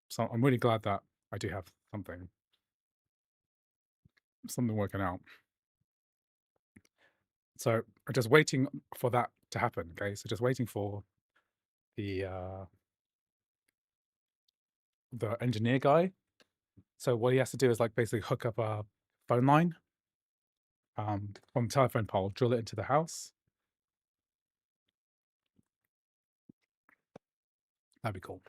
So I'm really glad that I do have something working out. So I'm just waiting for that to happen. Okay, so just waiting for the engineer guy. So what he has to do is like basically hook up a phone line from the telephone pole, drill it into the house. That'd be cool.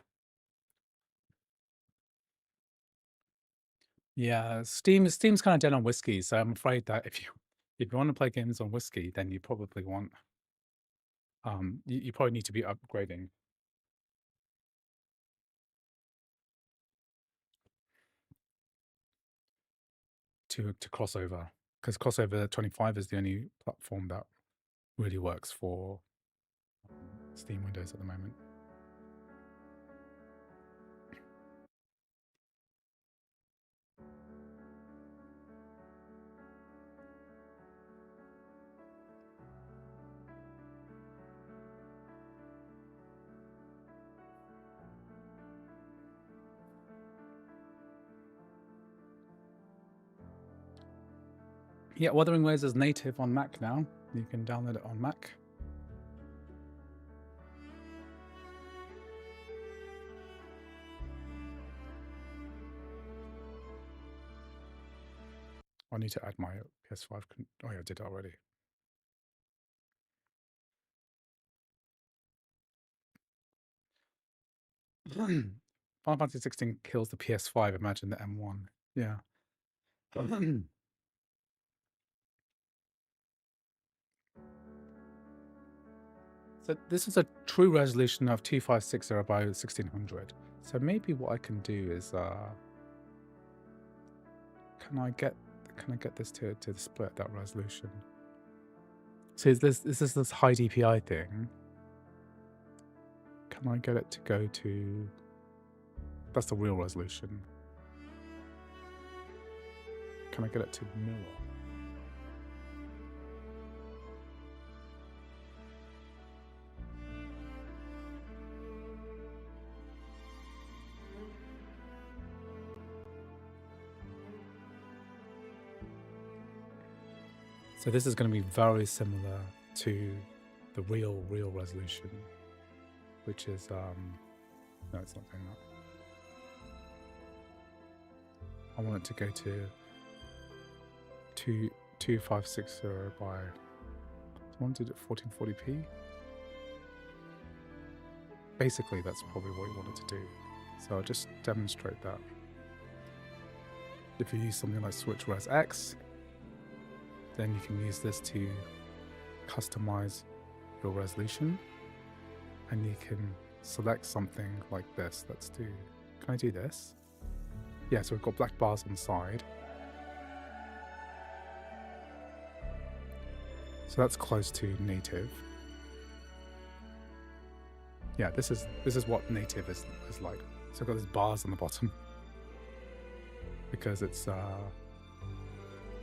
Yeah, Steam's kind of dead on whiskey, so I'm afraid that if you want to play games on whiskey, then you probably want you probably need to be upgrading to crossover, because crossover 25 is the only platform that really works for Steam Windows at the moment. Yeah, Wuthering Waves is native on Mac now. You can download it on Mac. I need to add my PS5. Oh yeah, I did it already. Final Fantasy 16 kills the PS5. Imagine the M1. Yeah. So this is a true resolution of 2560 by 1600. So maybe what I can do is can I get this to display at that resolution? So is this high DPI thing? Can I get it to go to... That's the real resolution. Can I get it to mirror? So this is going to be very similar to the real resolution, which is no, it's not doing that. I want it to go to 2560 by, I want to do it 1440p. Basically, that's probably what you wanted to do. So I'll just demonstrate that. If you use something like Switch Res X, then you can use this to customize your resolution, and you can select something like this. Let's do, can I do this? Yeah, so we've got black bars on the side. So that's close to native. Yeah, this is what native is like. So I've got these bars on the bottom because it's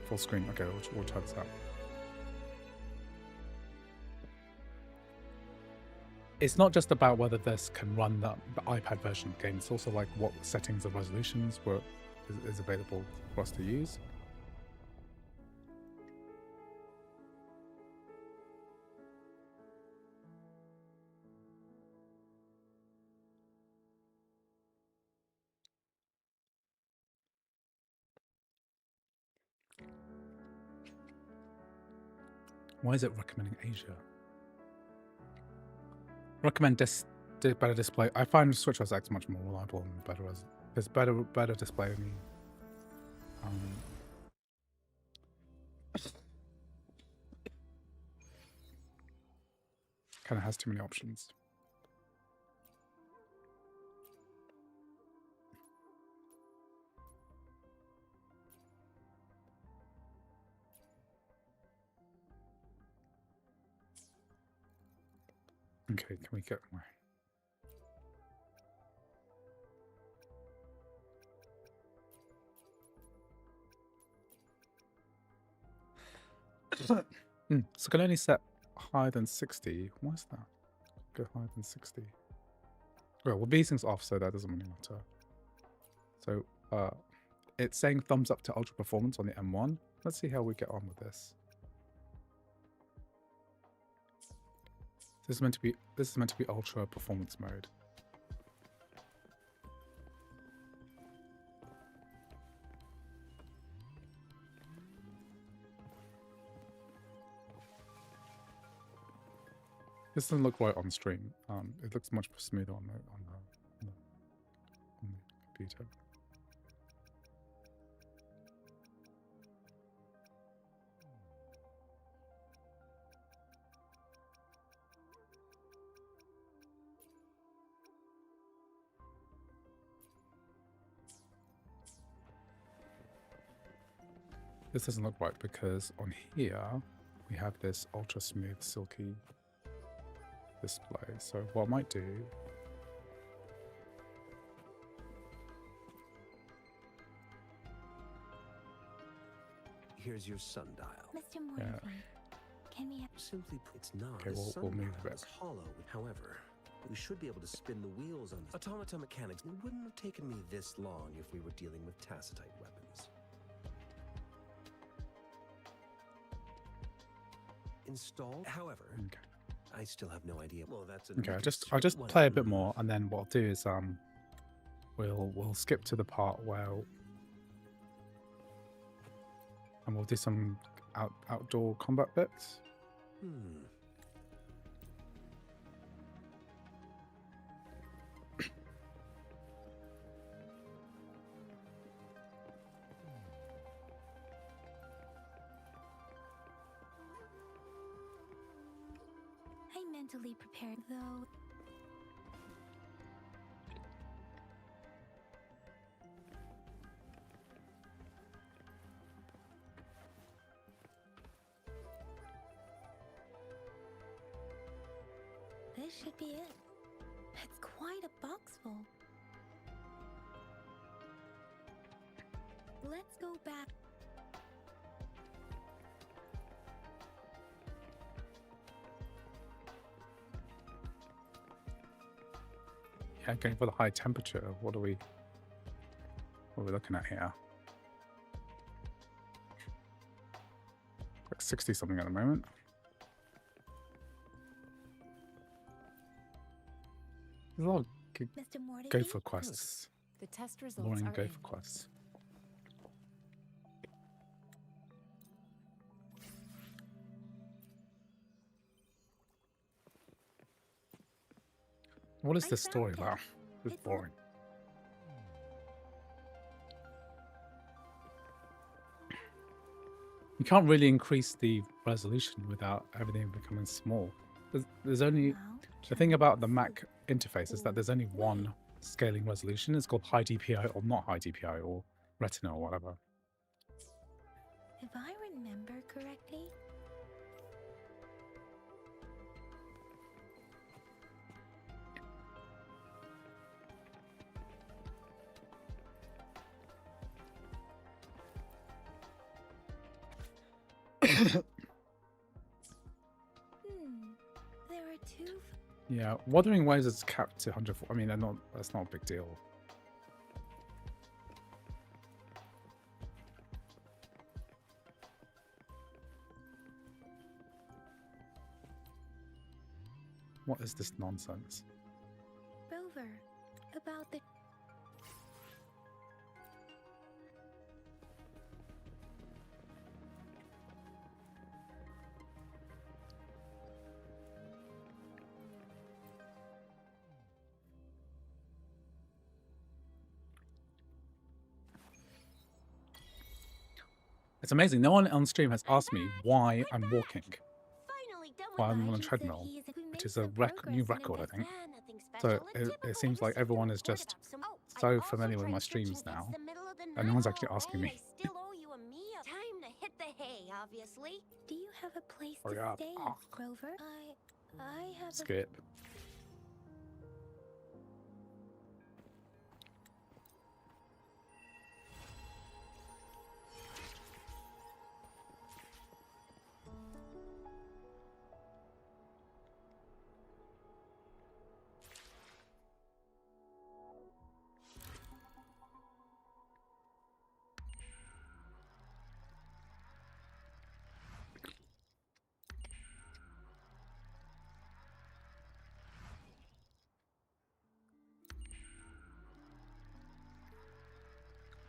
full screen. Okay, we'll try this out. It's not just about whether this can run the iPad version of the game. It's also like what settings of resolutions is available for us to use. Why is it recommending Asia? Recommend better display. I find Switch OS X much more reliable and better as there's better display. I mean, kind of has too many options. Okay, can we get more? So can only set higher than 60. Why is that? Go higher than 60. Well, these things off, so that doesn't really matter. So it's saying thumbs up to ultra performance on the M1. Let's see how we get on with this. This is meant to be ultra performance mode. This doesn't look right on stream. It looks much smoother on the computer. This doesn't look right because on here we have this ultra smooth silky display. So what I might do, here's your sundial. Mr. Morgan, can we have... Simply put, it's not okay, a we'll sundial. move a bit. It's hollow. However, we should be able to spin the wheels on this. Automata mechanics. It wouldn't have taken me this long if we were dealing with tacitite weapons. Installed. However, okay. I still have no idea. Well, that's Okay, I'll just play a bit more, and then what I'll do is we'll skip to the part where and we'll do some outdoor combat bits. I'm mentally prepared, though. This should be it. It's quite a box full. Let's go back. Yeah, going for the high temperature. What are we looking at here? Like 60 something at the moment. There's a lot of Mr. Morty. go for quests. The test results Morning are go in. for quests. What is I this story found it. about? It's It's boring. You can't really increase the resolution without everything becoming small. There's only the thing about the Mac interface is that there's only one scaling resolution. It's called high DPI or not high DPI or Retina or whatever. If I remember correctly, there are two. Yeah, Wuthering Waves is capped to 100. I mean, that's not a big deal. What is this nonsense? Rover, about the. It's amazing. No one on stream has asked me why I'm walking. Finally done with Well, I'm the on a hygiene treadmill, he is- we which made is a some new progress in record, I think. nothing So special, a it typical seems like innocent everyone is report just about some- Oh, I so also familiar with tried my to streams catch you now, against the middle of the and night. no one's actually Oh, asking hey, me. I still owe you a meal. Time to hit the hay, obviously. Do you have a place Hurry to up. stay, Ah. Rover? I have a Skip.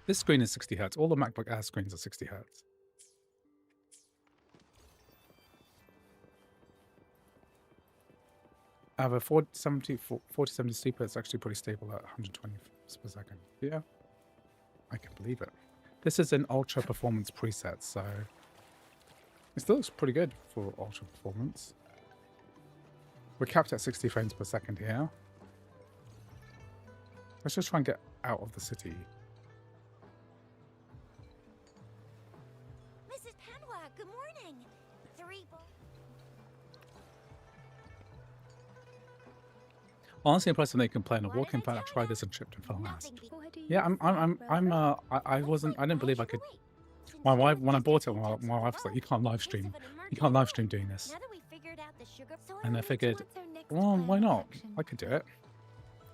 This screen is 60 hertz. All the MacBook Air screens are 60 hertz. I have a 4070 Super. It's actually pretty stable at 120 frames per second. Yeah, I can believe it. This is an ultra performance preset, so it still looks pretty good for ultra performance. We're capped at 60 frames per second here. Let's just try and get out of the city. Mrs. Panwa, good morning. Honestly impressed when they can play on a What walk-in did I plan. I tell tried ya? this and tripped and fell last. Nothing. What do you Yeah, I Looks wasn't, like I didn't believe I could. wait. Since My you wife, were when I just bought it, a few my tips wife from was like, the you can't live case stream. of an You emergency can't live stream room. doing this. Now that we figured out the sugar, so And I Rich, figured, what's our next well, plan why of not? action? I could do it.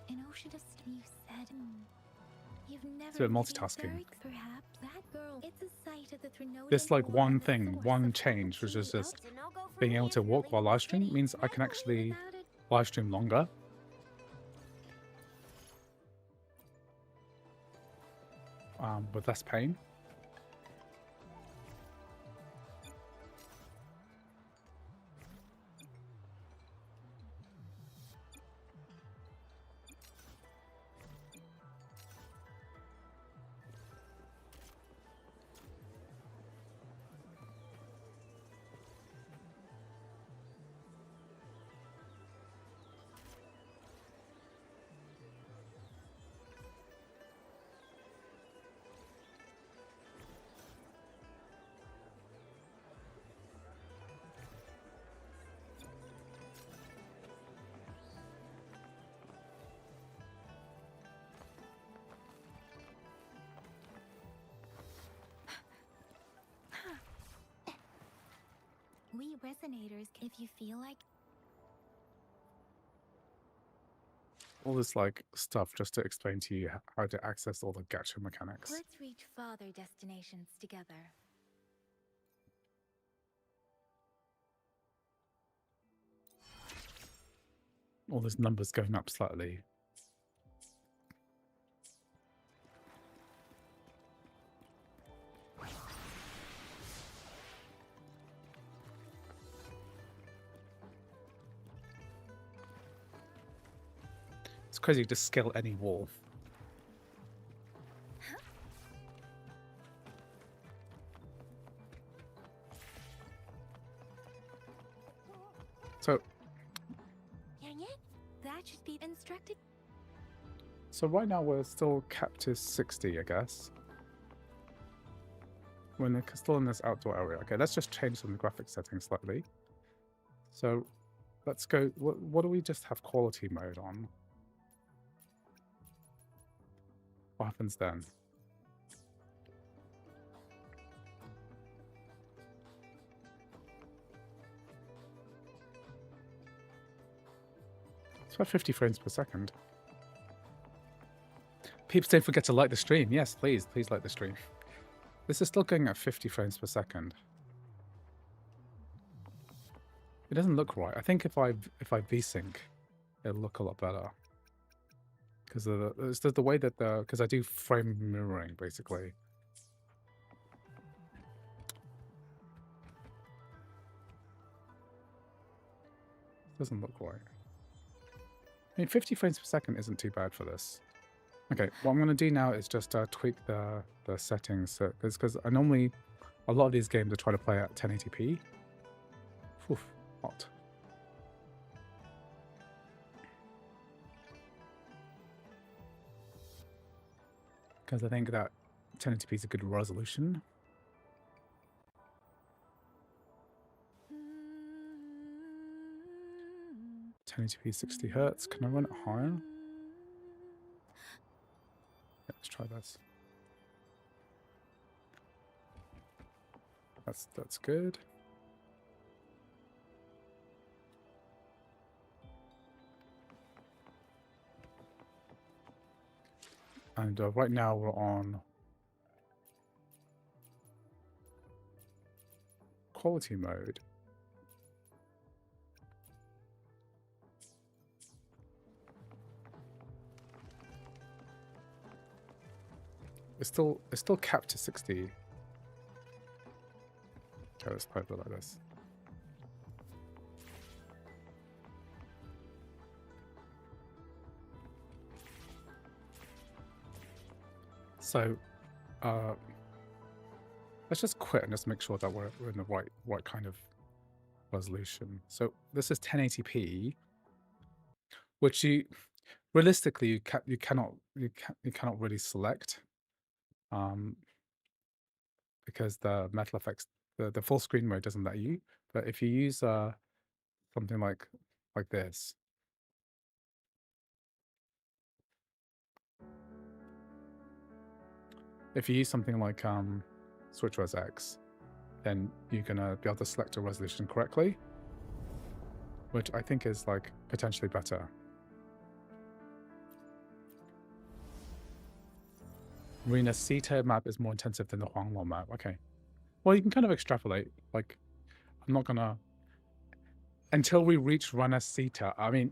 An ocean of you said you've never It's a bit been multitasking. very- perhaps that girl. It's a sight of the Trinodian This like war one and the thing, source one of change, which is the just It's a no-go for being me able if to you're walk leaving while the live stream city. means I can Not actually without it. live stream longer. With less pain. We resonators, if you feel like All this like stuff just to explain to you how to access all the gacha mechanics. let's reach farther destinations together. All those numbers going up slightly. It's crazy to scale any wall. So Dang it! That should be instructed. right now we're still capped to 60, I guess. We're still in this outdoor area. Okay, let's just change some of the graphics settings slightly. So let's go. What do we just have quality mode on? What happens then? It's about 50 frames per second. Peeps, don't forget to like the stream. Yes, please like the stream. This is still going at 50 frames per second. It doesn't look right. I think if I VSync, it'll look a lot better. Because it's the way that because I do frame mirroring basically. Doesn't look right. I mean, 50 frames per second isn't too bad for this. Okay, what I'm going to do now is just tweak the settings. Because I normally, a lot of these games I try to play at 1080p. Oof, hot. Because I think that 1080p is a good resolution. 1080p 60 Hertz. Can I run it higher? Yeah, let's try this. That's good. And right now we're on quality mode. It's still capped to 60. Okay, let's play it like this. So let's just quit and just make sure that we're in the right kind of resolution. So this is 1080p, which realistically you cannot really select, because the metal effects, the full screen mode doesn't let you. But if you use something like this, if you use something like Switch Res X, then you're gonna be able to select a resolution correctly, which I think is like potentially better. Rena Sita map is more intensive than the Huanglong map. Okay. Well, you can kind of extrapolate. Like, I'm not gonna until we reach Rena Sita. I mean,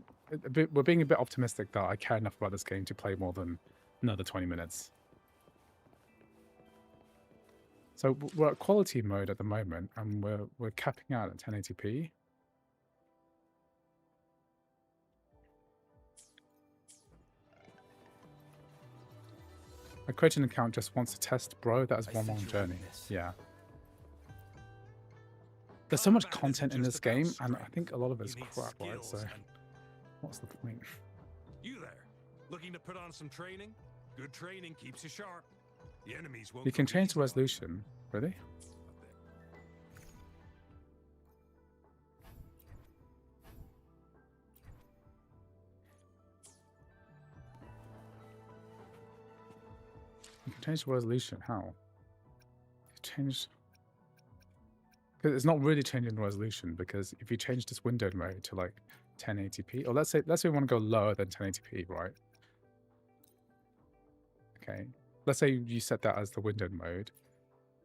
we're being a bit optimistic that I care enough about this game to play more than another 20 minutes. So we're at quality mode at the moment, and we're capping out at 1080p. I created an account just once to test, bro. That is one long journey. Yeah. There's so much content in this game, and I think a lot of it's crap, right? So what's the point? You there, looking to put on some training? Good training keeps you sharp. The enemies won't. You can change the resolution, really? You can change the resolution. How? You change. because it's not really changing the resolution, because if you change this windowed mode to like 1080p, or let's say we want to go lower than 1080p, right? Okay, let's say you set that as the windowed mode.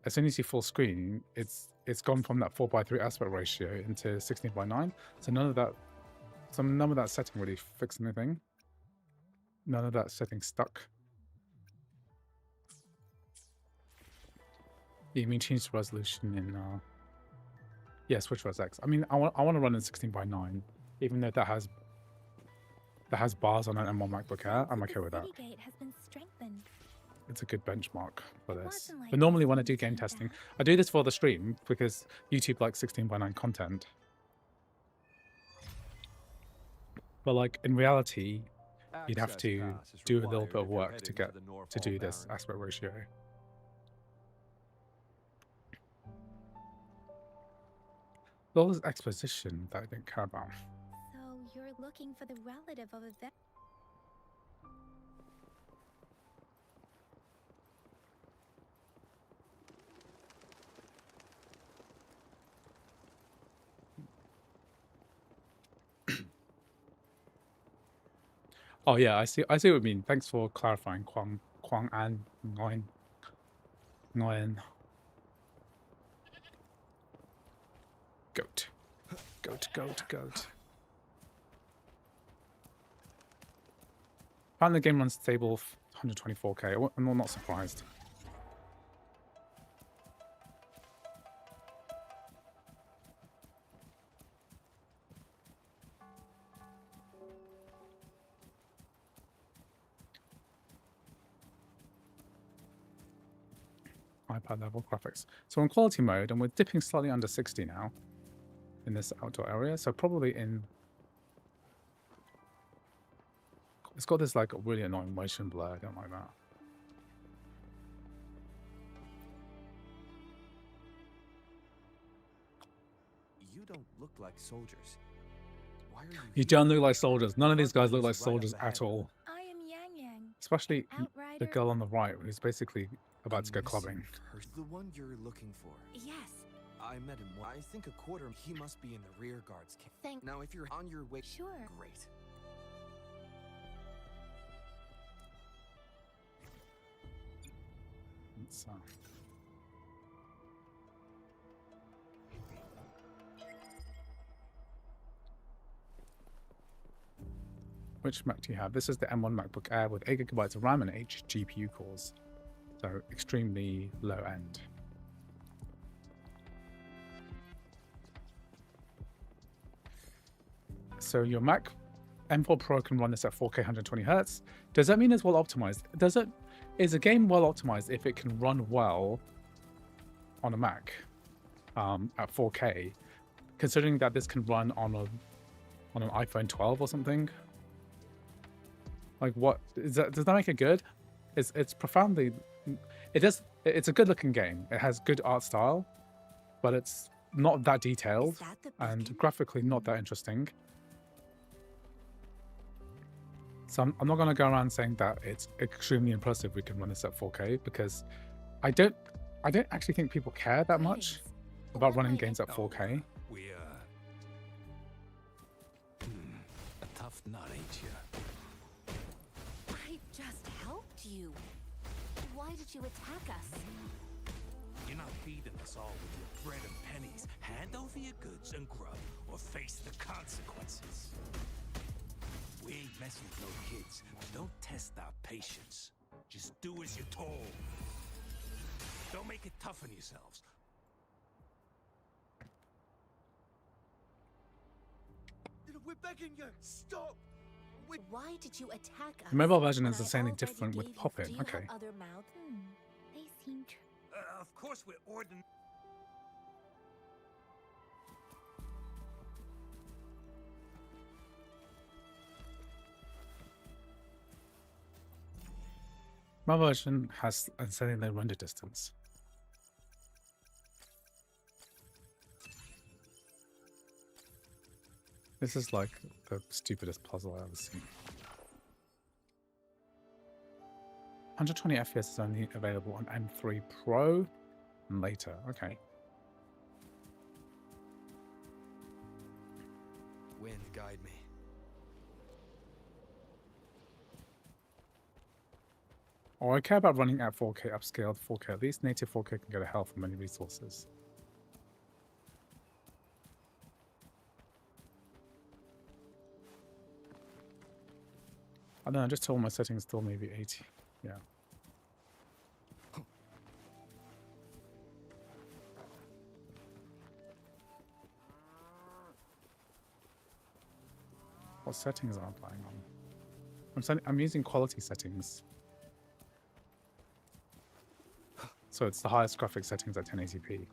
As soon as you full screen, it's gone from that 4:3 aspect ratio into 16:9. So none of that setting really fixed anything. None of that setting stuck. You mean change the resolution in yeah, switch res X. I mean, I want to run in 16:9, even though that has bars on an M1 MacBook Air. I'm okay with that. Gate has been strengthened. It's a good benchmark for It this. wasn't like But normally this when I when do you game came testing, back. I do this for the stream because YouTube likes 16:9 content. But like in reality, you'd have to do a little bit of work to get to do this aspect ratio. All this exposition that I didn't care about. So you're looking for the relative of a vet. Oh yeah, I see what you mean. Thanks for clarifying, Kwang and Nguyen. Goat. Found the game runs stable 124K. I'm not surprised. iPad level graphics. So on quality mode, and we're dipping slightly under 60 now in this outdoor area. So probably in... It's got this like really annoying motion blur. I don't like that. You don't look like soldiers. Why are you You don't look like soldiers. None of these guys look like soldiers at all. I am Yang Yang. Especially the Outrider. girl on the right, who's basically about to go clubbing. The one you're looking for. Yes. I met him. I think a quarter. He must be in the rear guards camp. Thank. Now, if you're on your way, Sure. great. It's, which Mac do you have? This is the M1 MacBook Air with 8 GB of RAM and 8 GPU cores. So extremely low end. So your Mac M4 Pro can run this at 4K 120Hz. Does that mean it's well optimized? Is a game well optimized if it can run well on a Mac at 4K, considering that this can run on an iPhone 12 or something? Like, what is that? Does that make it good? It's profoundly. It's a good looking game. It has good art style, but it's not that detailed Is that the and beacon? graphically not that interesting. So I'm not going to go around saying that it's extremely impressive we can run this at 4K, because I don't actually think people care that much Greetings. about What running might I- games at 4K. We, a tough nut, ain't you? I just helped you. Why did you attack us? You're not feeding us all with your bread and pennies. Hand over your goods and grub, or face the consequences. We ain't messing with no kids. Don't test our patience. Just do as you're told. Don't make it tough on yourselves. We're begging you, stop! Why did you attack us? The mobile version when is I insanely already different with gave you- pop-in. Do you Okay. have other mouths? They seem Of course we're ordinary. My version has insanely low render distance. This is like the stupidest puzzle I've ever seen. 120 FPS is only available on M3 Pro and later. Okay. Wind, guide me. Oh, I care about running at 4K upscaled 4K. At least native 4K can go to hell for many resources. I don't know, just told my settings still maybe 80. Yeah. What settings am I applying on? I'm using quality settings. So it's the highest graphic settings at 1080p.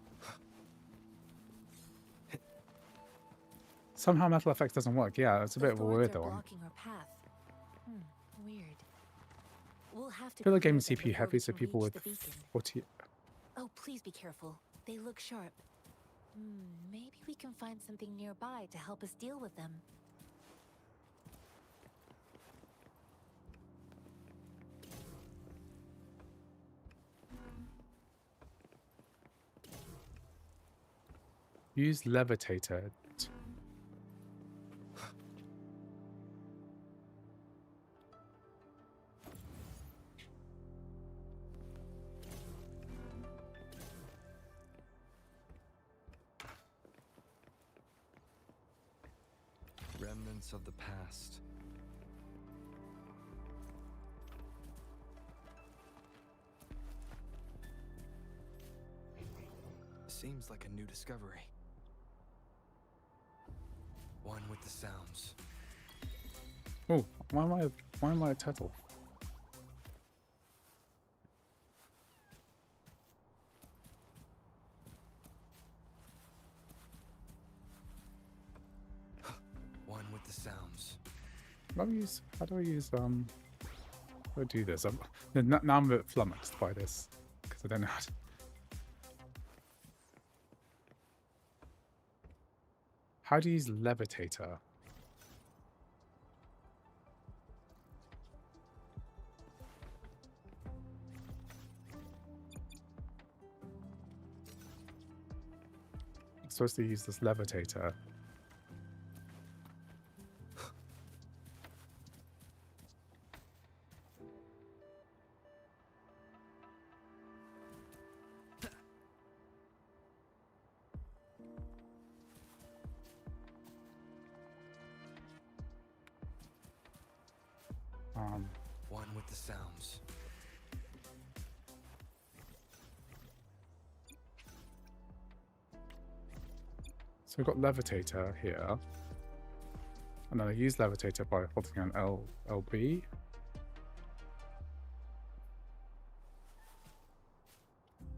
Somehow Metal Effects doesn't work. Yeah, it's a bit of a weird one. Blocking our path. Weird. We'll have to I feel like clear game them CPU before heavy, we so can people reach with the beacon. 40. Oh, please be careful. They look sharp. Maybe we can find something nearby to help us deal with them. Use levitator. Remnants of the past. Seems like a new discovery. One with the sounds. Oh, why am I a turtle? One with the sounds. How do I use how do I do this? Now I'm a bit flummoxed by this because I don't know how to. How do you use levitator? I'm supposed to use this levitator. One with the sounds. So we've got levitator here. And then I use levitator by holding on LB.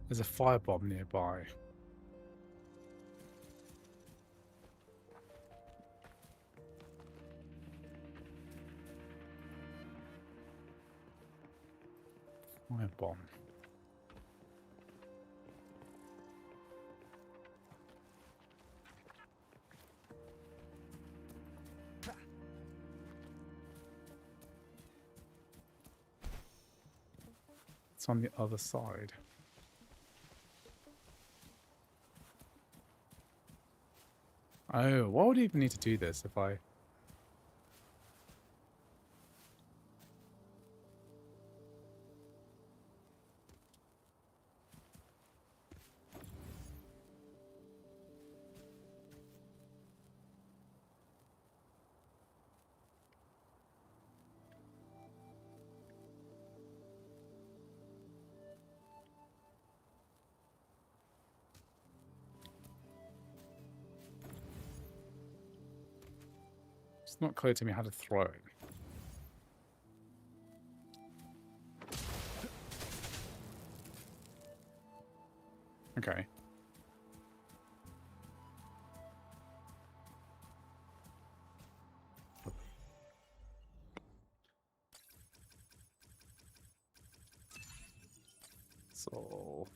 There's a firebomb nearby. Firebomb. It's on the other side. Oh, why would I even need to do this if I... It's not clear to me how to throw it. Okay. So...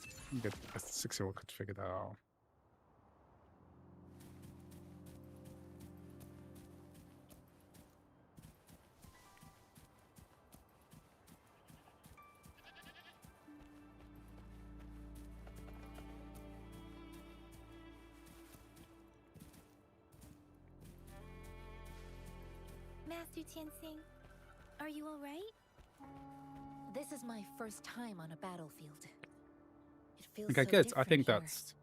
I think a 6-year-old could figure that out. Mr. Tianxing, are you all right? This is my first time on a battlefield. It feels Okay, so good. I different think here. that's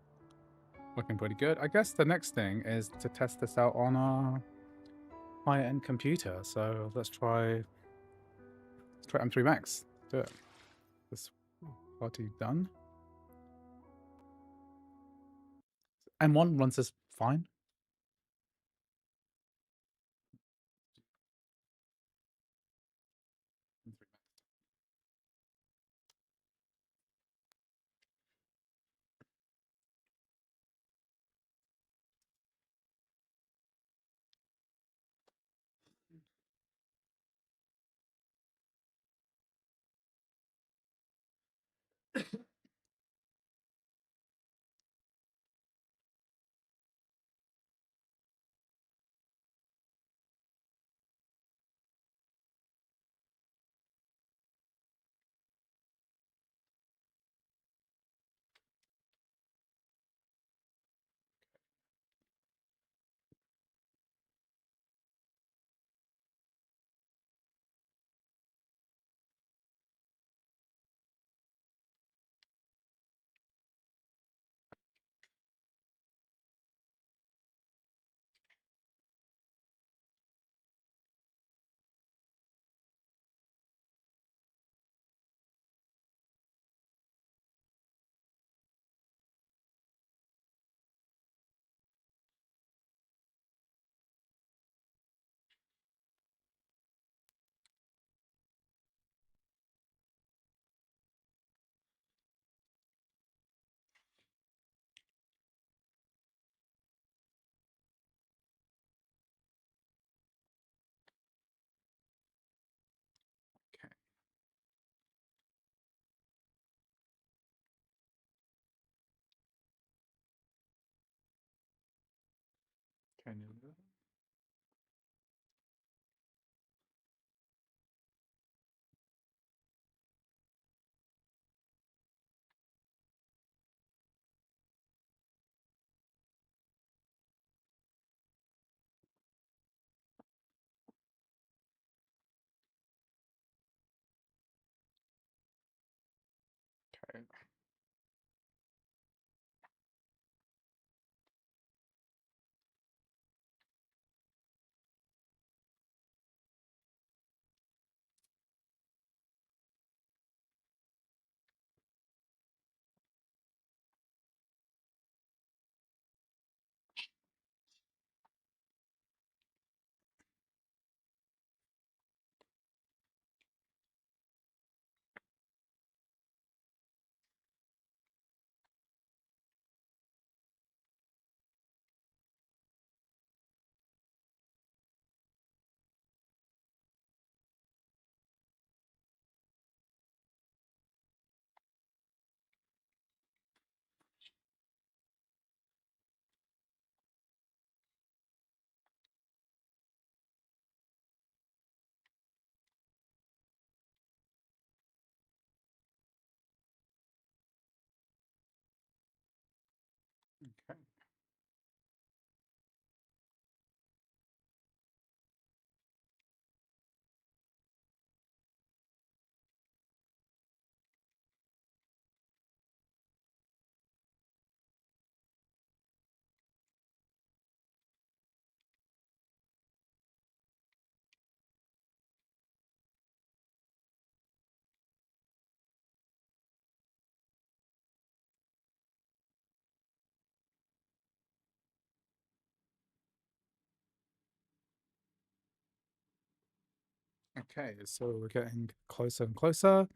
looking pretty good. I guess the next thing is to test this out on a high-end computer. So let's try M3 Max. Do it. This party done. M1 runs this fine. Okay. Can you do that? Okay. Okay. Okay, so we're getting closer and closer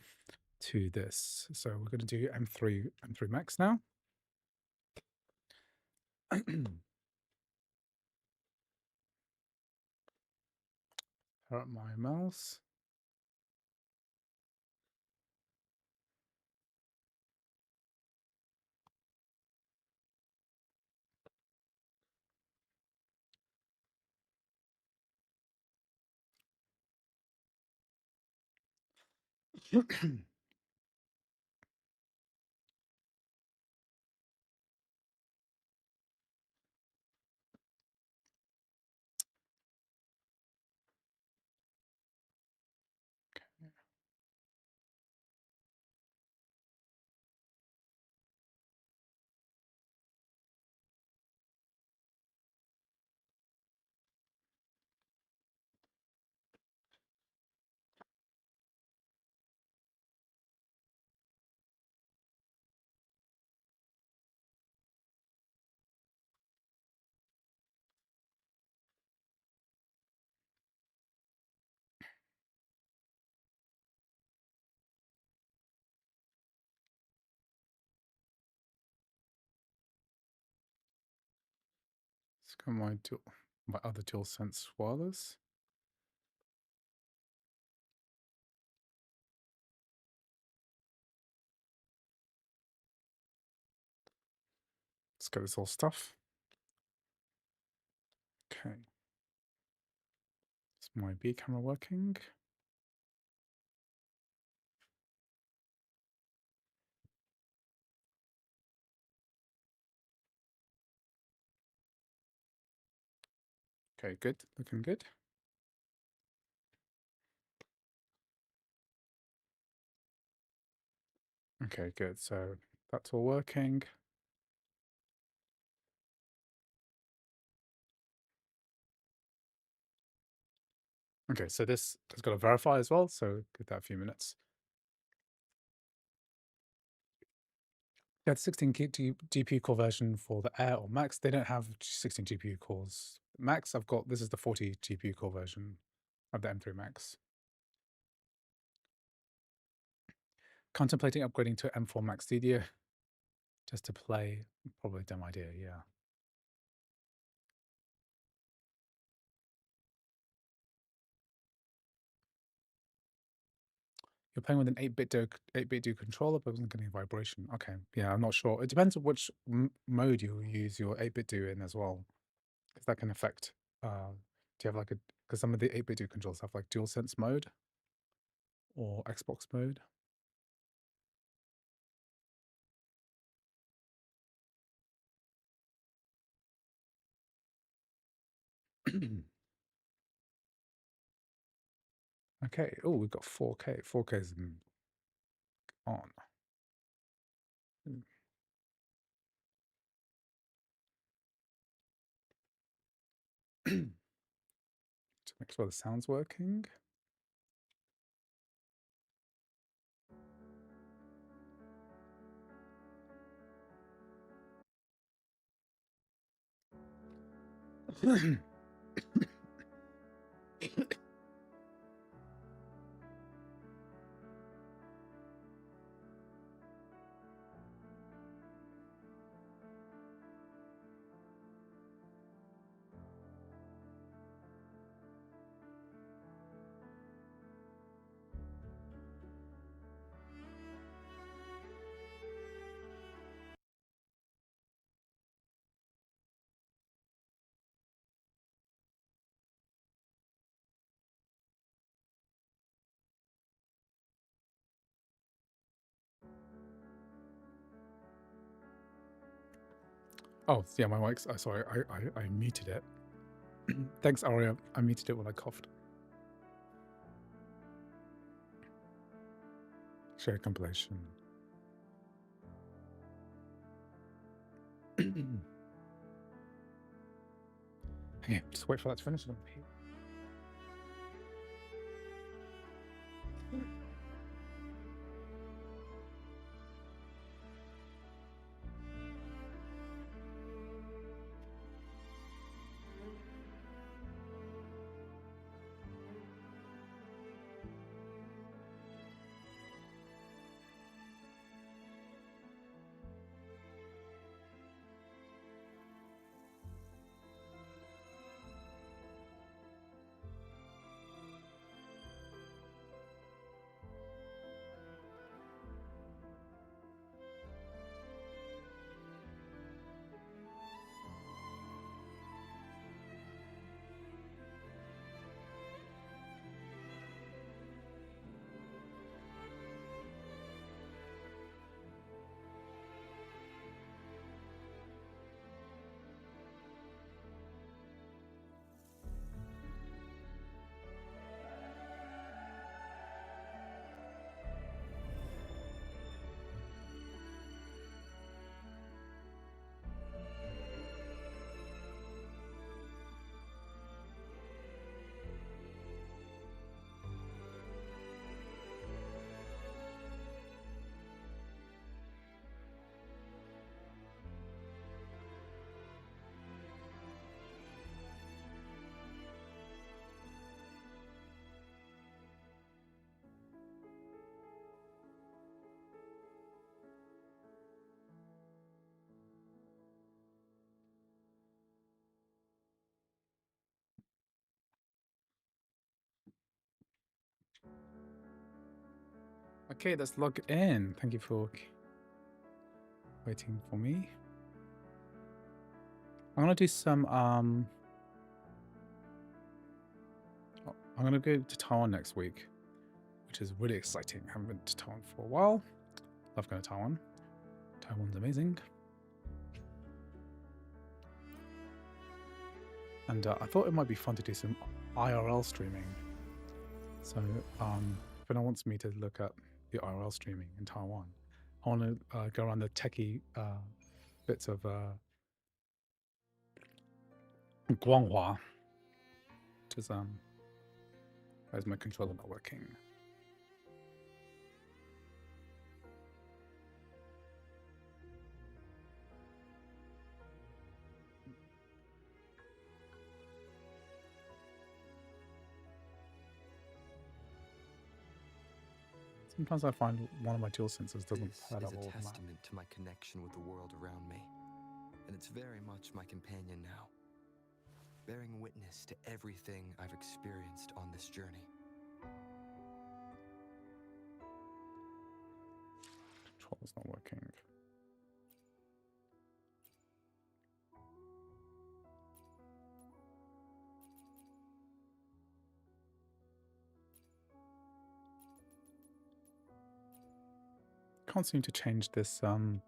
to this. So we're going to do M3 Max now. Hurt my mouse. Let's go my other DualSense wireless. Let's get this all stuff. Okay. Is my B camera working? Okay, good. Looking good. Okay, good. So that's all working. Okay, so this has got to verify as well, so give that a few minutes. Yeah, the 16 GPU core version for the Air or Max, they don't have 16 GPU cores. Max, this is the 40 GPU core version of the M3 Max. Contemplating upgrading to M4 Max Studio just to play. Probably a dumb idea, yeah. You're playing with an 8-bit do controller, but wasn't getting vibration. Okay, yeah, I'm not sure. It depends on which mode you use your 8-bit do in as well, because that can affect. Do you have like because some of the 8-bit do controllers have like DualSense mode or Xbox mode. Okay. Oh, we've got 4K. 4K is on. To make sure the sound's working. Oh, yeah, my mic's. Sorry, I muted it. Thanks, Aria. I muted it when I coughed. Share compilation. Okay, just wait for that to finish. Okay, let's log in. Thank you for waiting for me. I'm gonna do some I'm gonna go to Taiwan next week, which is really exciting. I haven't been to Taiwan for a while. Love going to Taiwan. Taiwan's amazing. And I thought it might be fun to do some IRL streaming. So if anyone wants me to look at the IRL streaming in Taiwan, I want to go around the techie bits of Guanghua, which is where's my controller not working? Sometimes I find one of my dual sensors doesn't This pad is up a all of that. testament to my connection with the world around me, and it's very much my companion now, bearing witness to everything I've experienced on this journey. Controller's not working. Can't seem to change this frame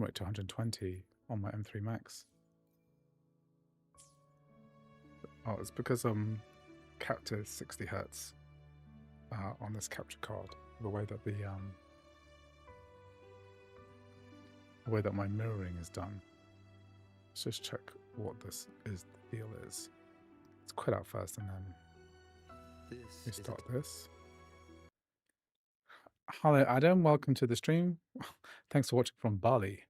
rate to 120 on my M3 Max. Oh, it's because capped to 60 hertz on this capture card. The way that the way that my mirroring is done. Let's just check what this is. The deal is. Let's quit out first and then This restart this. Hello, Adam. Welcome to the stream. Thanks for watching from Bali.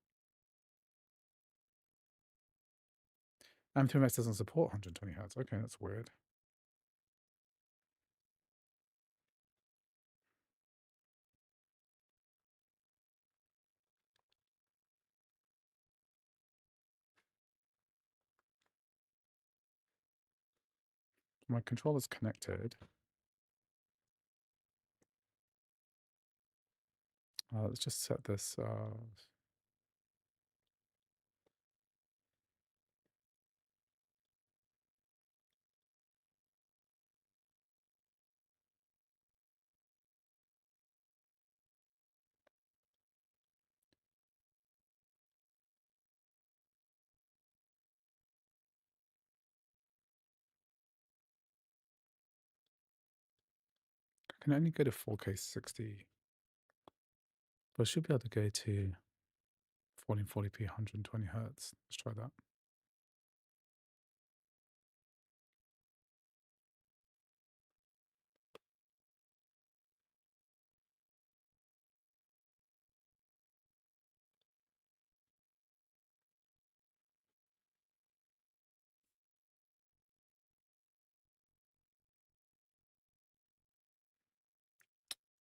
M3 Max doesn't support 120 hertz. Okay, that's weird. My controller's connected. Let's just set this. I can only go to 4K 60, but I should be able to go to 1440p 120 hertz. Let's try that.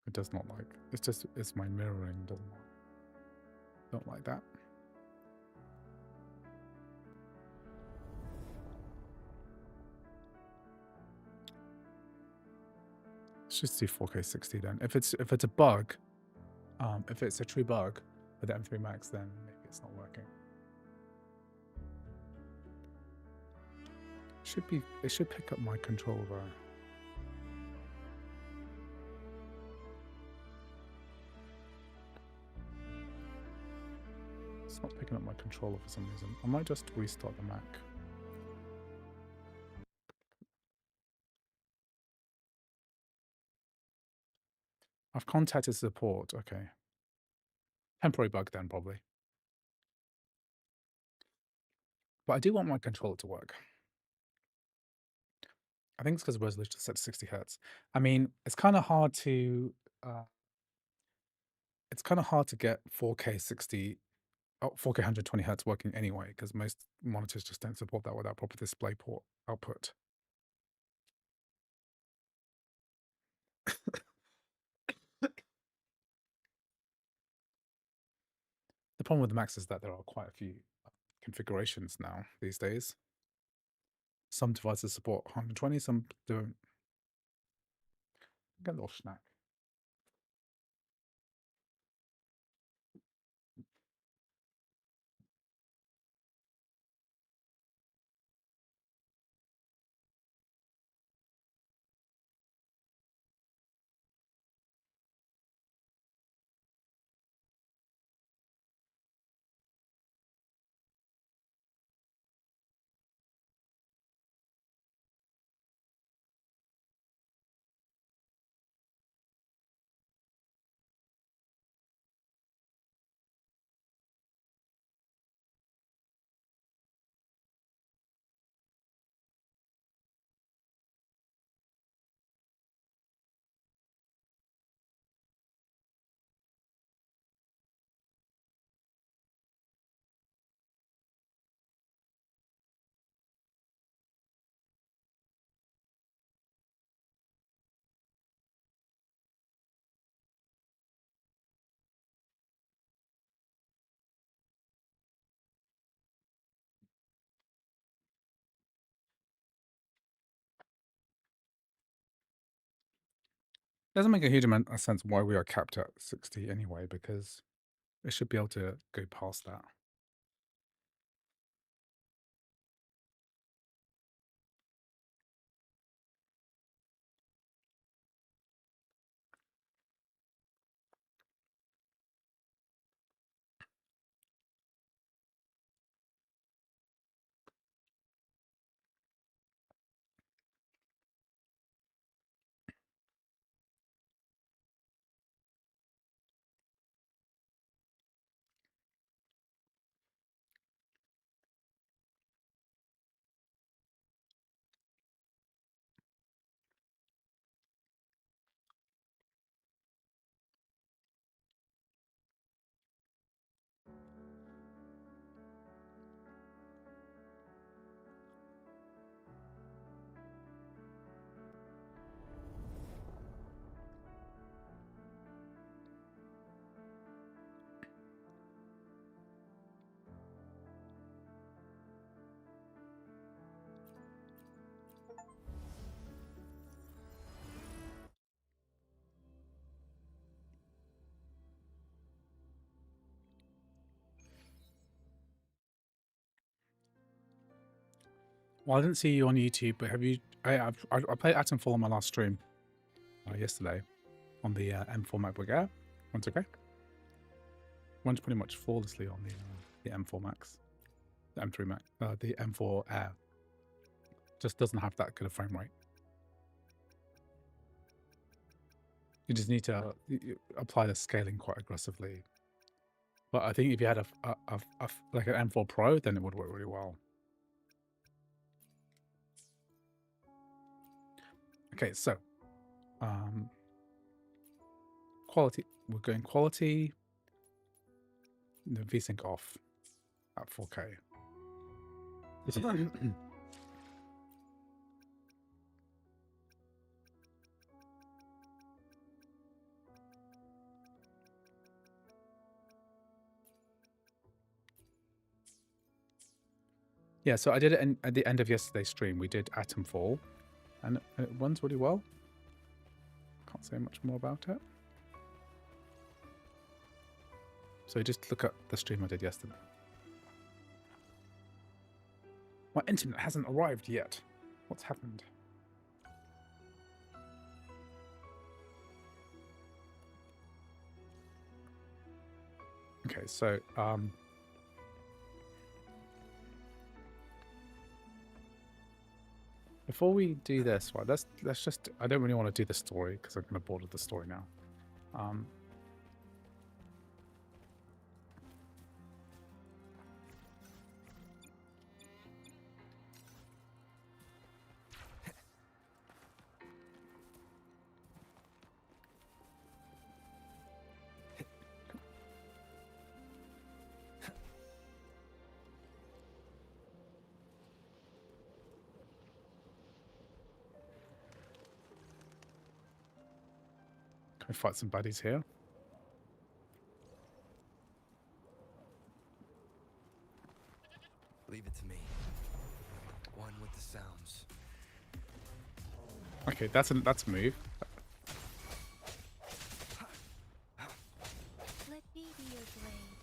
It does not like. It's my mirroring don't like that. Let's just do 4K 60 then. If it's a bug, if it's a true bug with the M3 Max, then maybe it's not working. It should pick up my controller. It's not picking up my controller for some reason. I might just restart the Mac. I've contacted support. Okay. Temporary bug then, probably. But I do want my controller to work. I think it's because the resolution is set to 60 hertz. I mean, it's kind of hard to get 4K 60, 4K 120 hertz working anyway, because most monitors just don't support that without proper display port output. The problem with the Max is that there are quite a few configurations now these days. Some devices support 120, some don't. Get a little snack. Doesn't make a huge amount of sense why we are capped at 60 anyway, because it should be able to go past that. Well, I didn't see you on YouTube, but have you? I played Atomfall on my last stream yesterday on the M4 MacBook Air. One's okay. One's pretty much flawlessly on the M4 Max, the M3 Max, the M4 Air. Just doesn't have that good a frame rate. You just need to apply the scaling quite aggressively. But I think if you had like an M4 Pro, then it would work really well. Okay, so quality. We're going quality. The VSync off at 4K. Yeah, so I did it at the end of yesterday's stream. We did Atomfall, and it runs really well. Can't say much more about it. So just look at the stream I did yesterday. My internet hasn't arrived yet. What's happened? Okay, so before we do this, well, let's just. I don't really want to do the story because I'm kind of bored of the story now. Can we fight some baddies here? Leave it to me. One with the sounds. Okay, that's a move. Let me be your blade.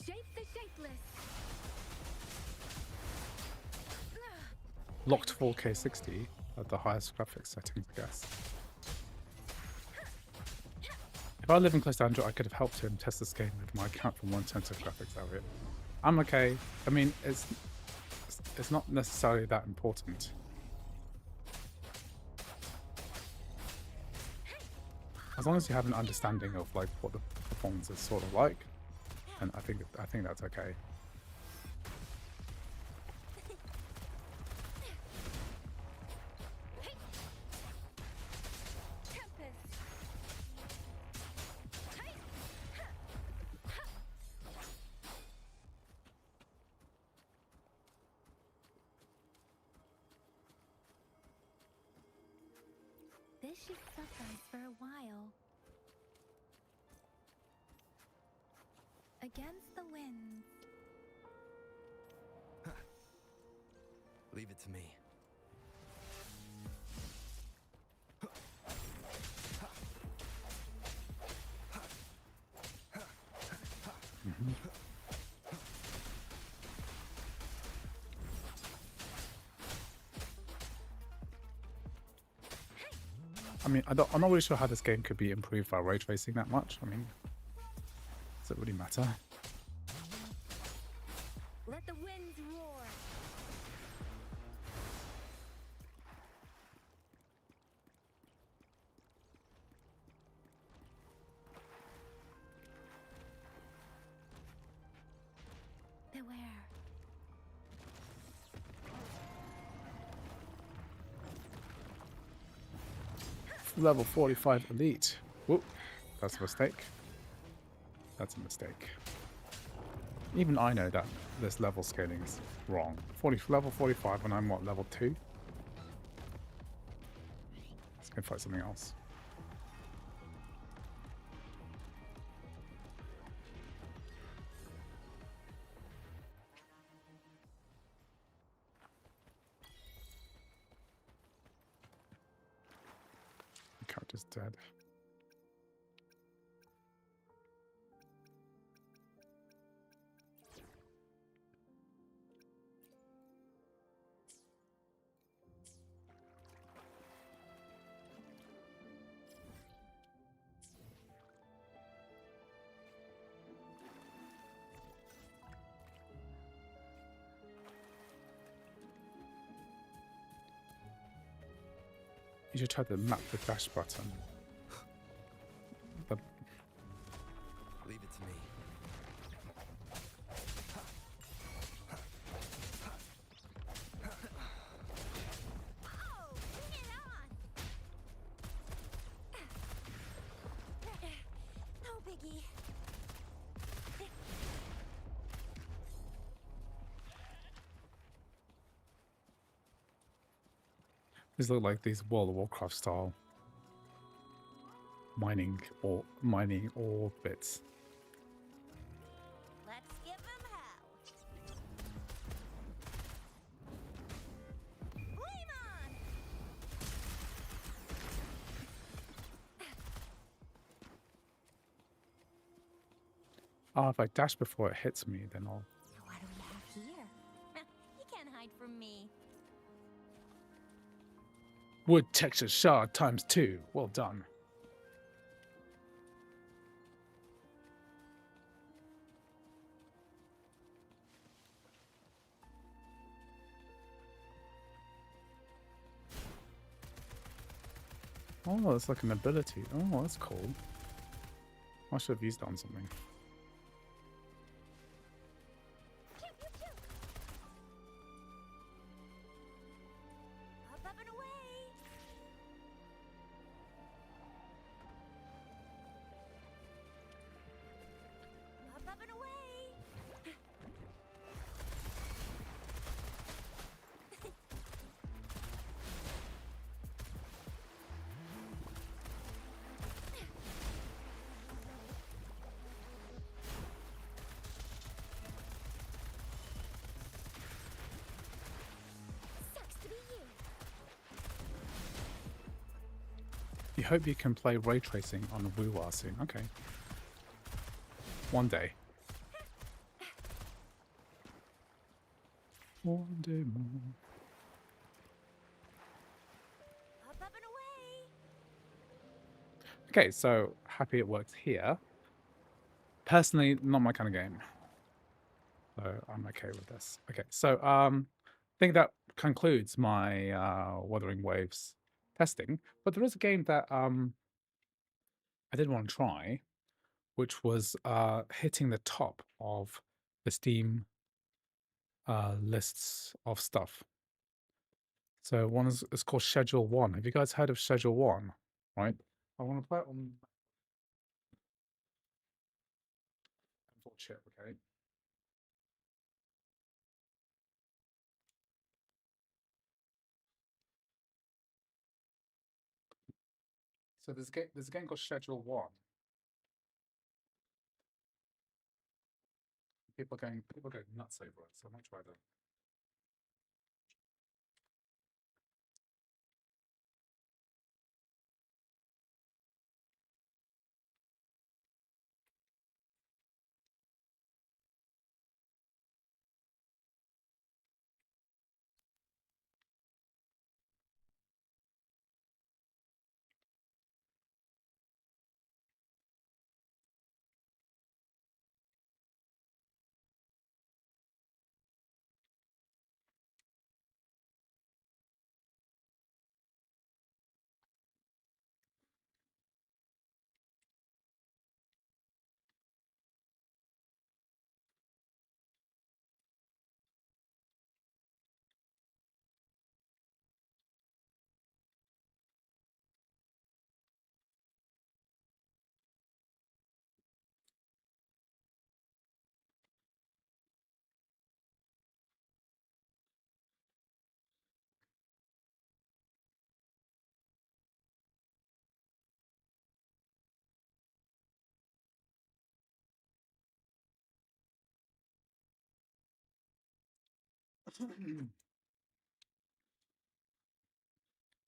Shape the shapeless. Locked 4K 60 at the highest graphics settings, I guess. If I live in close to Android, I could have helped him test this game with my account from 1/10 of graphics out of it. I'm okay. I mean, it's not necessarily that important. As long as you have an understanding of like what the performance is sort of like, and I think that's okay. This should suffice for a while. Against the winds. Leave it to me. I mean, I'm not really sure how this game could be improved by ray tracing that much. I mean, does it really matter? Let the winds roar. Beware. Level 45 elite. Whoop, that's a mistake. That's a mistake. Even I know that this level scaling is wrong. Level 45 and I'm what, level 2? Let's go fight something else. The character's dead. You should try to map the dash button. Leave it to me. Oh, bring it on! No biggie. These look like these World of Warcraft style mining ore bits. Let's give him hell. Flame on! Oh, if I dash before it hits me, then I'll... What do we have here? You can't hide from me. Wood texture shard ×2. Well done. Oh, it's like an ability. Oh, that's cool. I should have used that on something. Pew, pew, pew. Up, up, and away! Up, up, and away! Sucks to be you. You hope you can play ray tracing on WuWa soon. Okay. One day. One day more. Up, up, and away! Okay, so happy it works here. Personally, not my kind of game. So I'm okay with this. Okay, so I think that concludes my Wuthering Waves testing. But there is a game that I did want to try, which was hitting the top of the Steam lists of stuff. So one is called Schedule 1. Have you guys heard of Schedule 1? Right? I want to play it on chip, okay? So there's a game called Schedule 1. People are going nuts over it, so I might try that.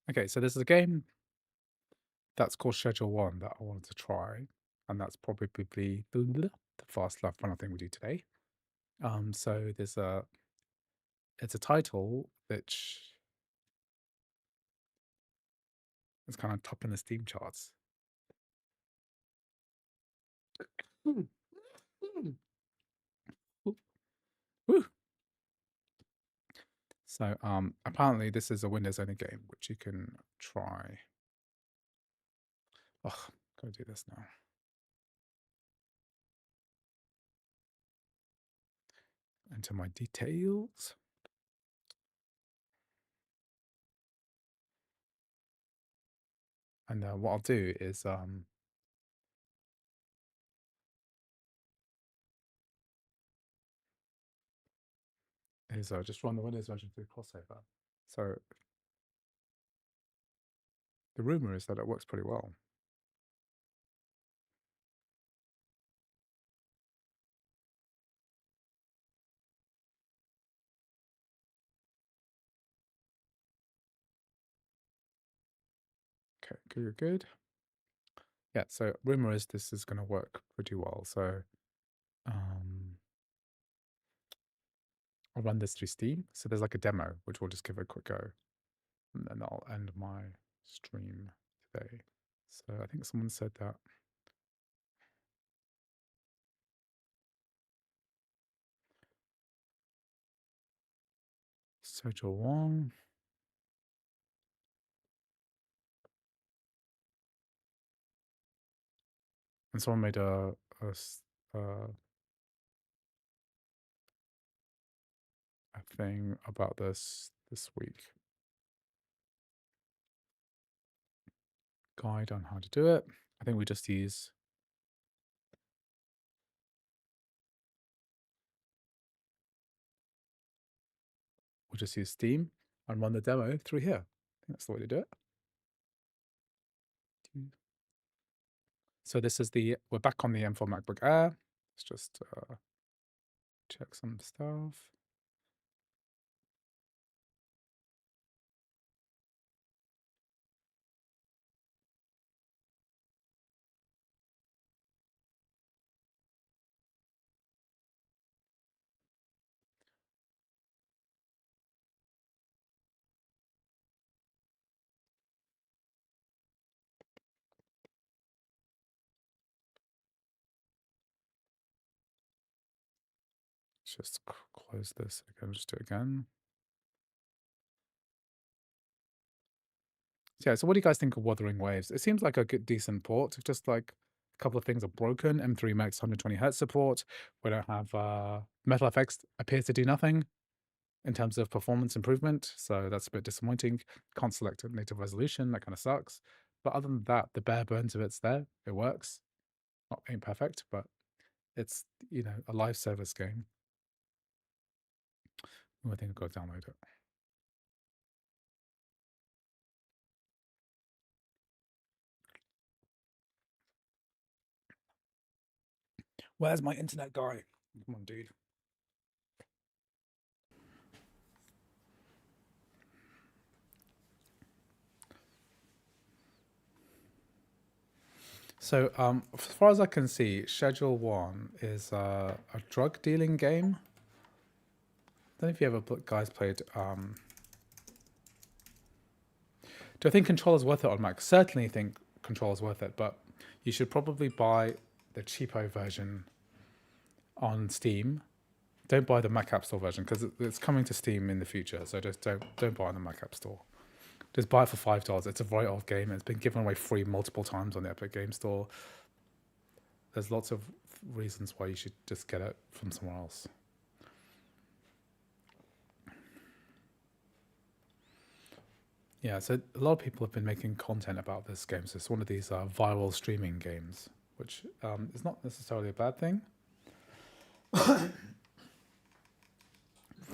Okay, so this is a game that's called Schedule 1 that I wanted to try, and that's probably the fast lap run thing we do today. So it's a title which is kind of top in the Steam charts. Woo. So apparently this is a Windows only game which you can try. Oh, gotta do this now. Enter my details. And what I'll do is just run the Windows version through crossover. So the rumor is that it works pretty well. Okay, good. Yeah, so rumor is this is going to work pretty well. So I'll run this through Steam. So there's like a demo, which we'll just give it a quick go. And then I'll end my stream today. So I think someone said that. Schedule 1. And someone made a thing about this week. Guide on how to do it. I think we just use Steam and run the demo through here. I think that's the way to do it. So this is we're back on the M4 MacBook Air. Let's just check some stuff. Let's just close this again, just do it again. So yeah, so what do you guys think of Wuthering Waves? It seems like a good, decent port. Just like a couple of things are broken. M3 Max 120Hz support. We don't have Metal Effects appears to do nothing in terms of performance improvement. So that's a bit disappointing. Can't select a native resolution. That kind of sucks. But other than that, the bare bones of it's there. It works. Ain't perfect, but it's, you know, a live service game. I think I'll go download it. Where's my internet guy? Come on, dude. So, as far as I can see, Schedule 1 is a drug dealing game. I don't know if you ever guys played. Do I think Control is worth it on Mac? Certainly think Control is worth it, but you should probably buy the cheapo version on Steam. Don't buy the Mac App Store version because it's coming to Steam in the future. So just don't buy it on the Mac App Store. Just buy it for $5. It's a very old game. It's been given away free multiple times on the Epic Game Store. There's lots of reasons why you should just get it from somewhere else. Yeah, so a lot of people have been making content about this game. So it's one of these viral streaming games, which is not necessarily a bad thing.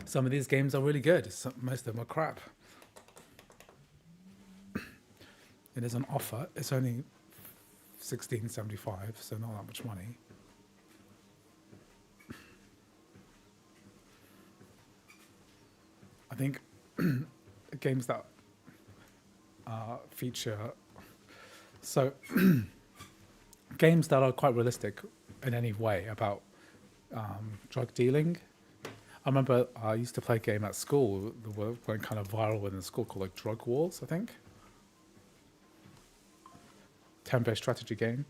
Some of these games are really good. Most of them are crap. It is an offer. It's only $16.75, so not that much money. I think games that feature so games that are quite realistic in any way about drug dealing. I remember I used to play a game at school that went kind of viral within school called like Drug Wars, I think. Turn-based strategy game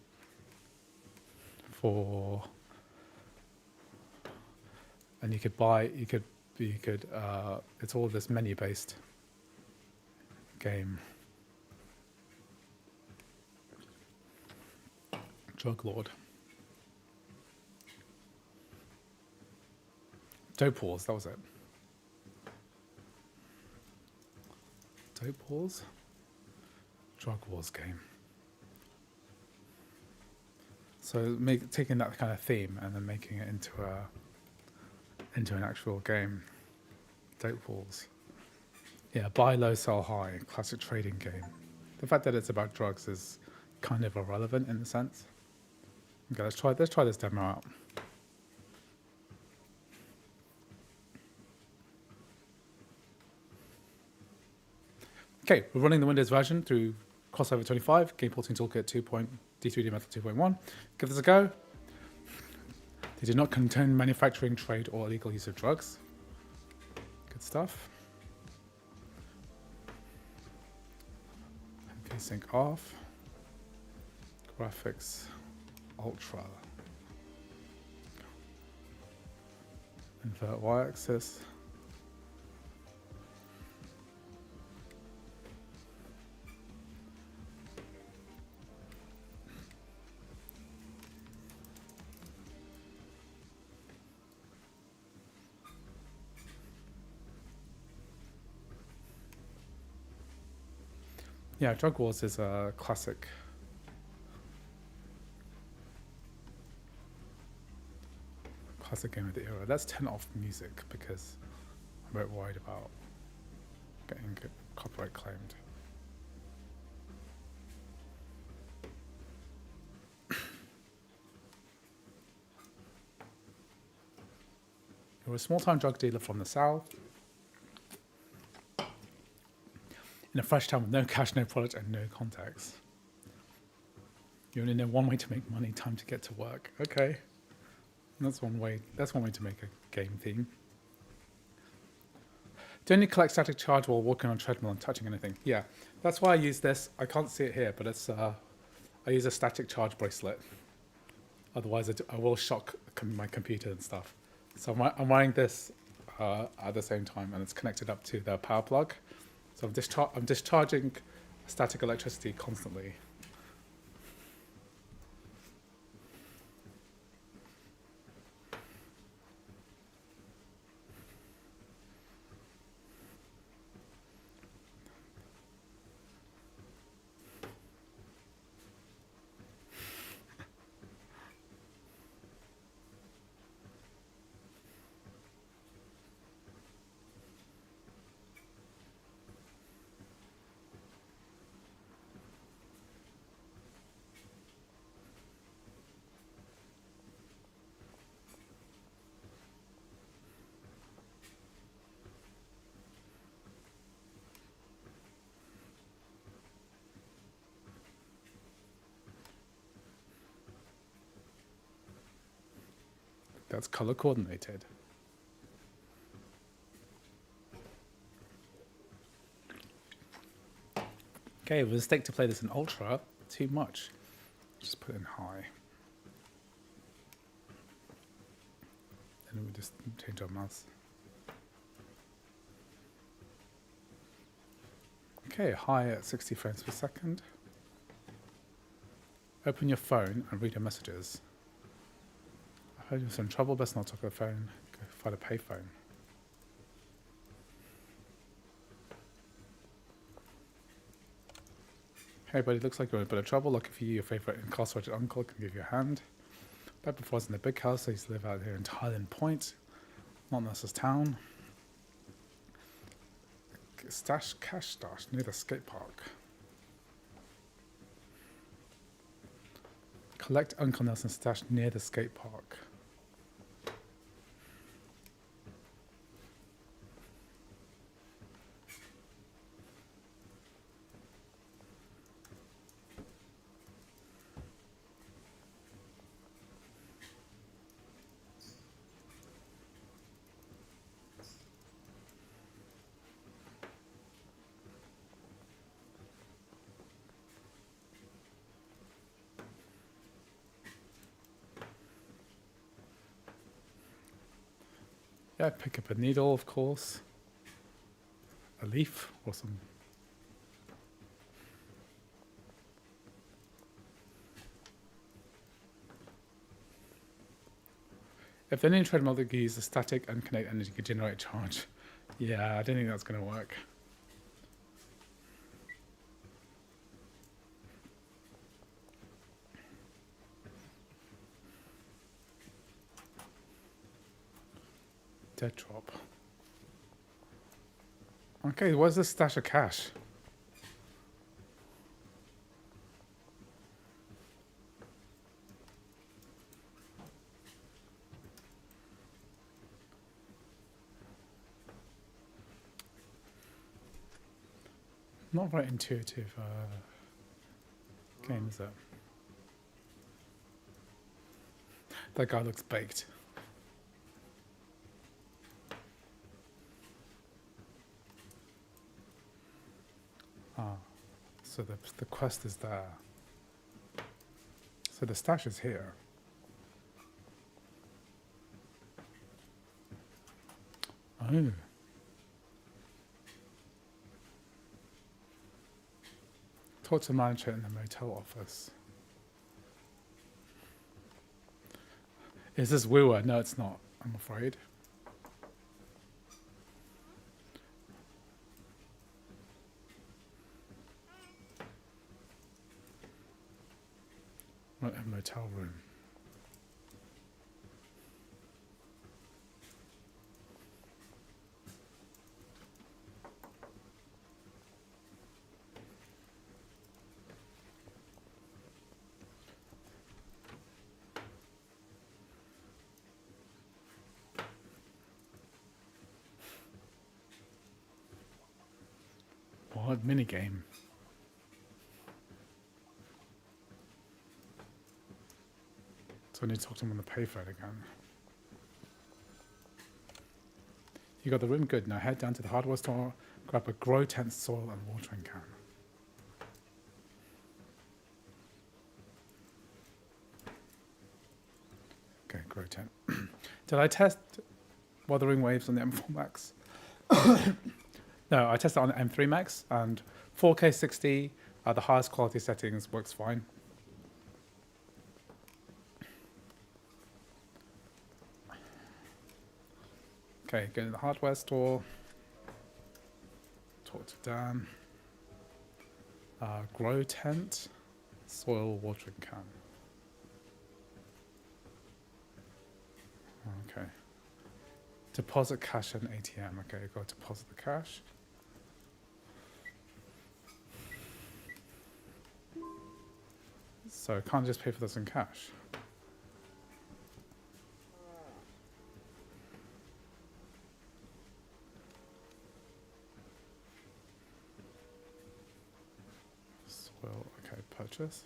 and you could it's all this menu-based game. Drug Lord. Dope Wars, that was it. Dope Wars? Drug Wars game. So taking that kind of theme and then making it into an actual game. Dope Wars. Yeah, buy low, sell high, classic trading game. The fact that it's about drugs is kind of irrelevant in a sense. Okay, let's try this demo out. Okay, we're running the Windows version through Crossover 25, Game Porting Toolkit 2.d3d Method 2.1. Give this a go. They do not contain manufacturing, trade, or illegal use of drugs. Good stuff. Sync off. Graphics Ultra. Invert y-axis. Yeah, Drug Wars is a classic game of the era. Let's turn off music because I'm a bit worried about getting copyright claimed. You're a small-time drug dealer from the south in a fresh town with no cash, no product, and no contacts. You only know one way to make money: time to get to work. Okay. That's one way to make a game theme. Do you only collect static charge while walking on a treadmill and touching anything? Yeah, that's why I use this. I can't see it here, but it's I use a static charge bracelet. Otherwise, I will shock my computer and stuff. So I'm wearing this at the same time, and it's connected up to the power plug. So I'm discharging static electricity constantly. That's color coordinated. Okay, with a mistake to play this in ultra, too much. Just put it in high. And we just change our mouse. Okay, high at 60 frames per second. Open your phone and read your messages. I heard you're in trouble, best not talk on the phone. Go find a payphone. Hey buddy, looks like you're in a bit of trouble. Lucky for you, your favourite incarcerated uncle can give you a hand. Back before I was in the big house, I used to live out here in Highland Point, not Nurse's Town. Cash stash near the skate park. Collect Uncle Nelson's stash near the skate park. Yeah, pick up a needle, of course. A leaf or some. If the new treadmill that use the static and kinetic energy can generate charge. Yeah, I don't think that's going to work. Dead drop. Okay, where's this stash of cash? Not very intuitive game, is it? That guy looks baked. Ah, so the quest is there. So the stash is here. Oh. Talk to the manager in the motel office. Is this wooer? No, it's not, I'm afraid. Not a motel room. What minigame? So I need to talk to him on the payphone again. You got the room? Good. Now head down to the hardware store, grab a grow tent, soil, and watering can. Okay, grow tent. Did I test Wuthering Waves on the M4 Max? No, I tested it on the M3 Max, and 4K 60, the highest quality settings, works fine. Okay, go to the hardware store. Talk to Dan. Grow tent, soil, watering can. Okay. Deposit cash at an ATM. Okay, go deposit the cash. So I can't just pay for this in cash. Soil, okay, purchase.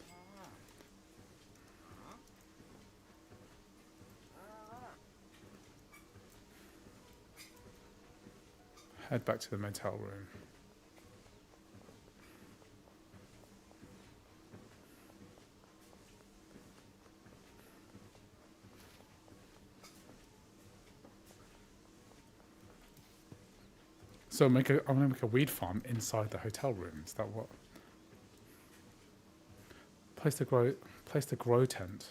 Head back to the motel room. So I'm gonna make a weed farm inside the hotel room. Is that what? Place the grow tent.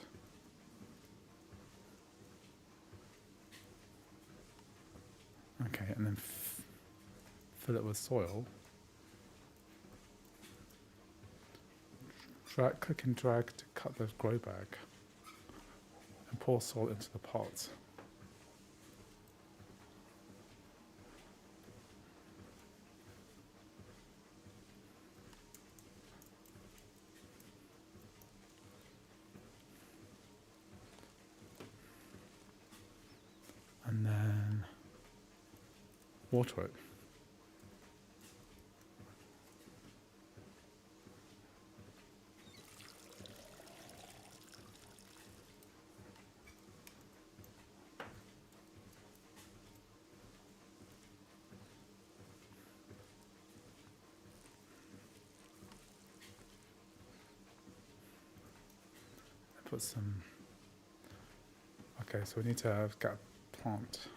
Okay, and then fill it with soil. Click and drag to cut the grow bag. And pour soil into the pot. And then water it. Put some. Okay, so we need to get a plant.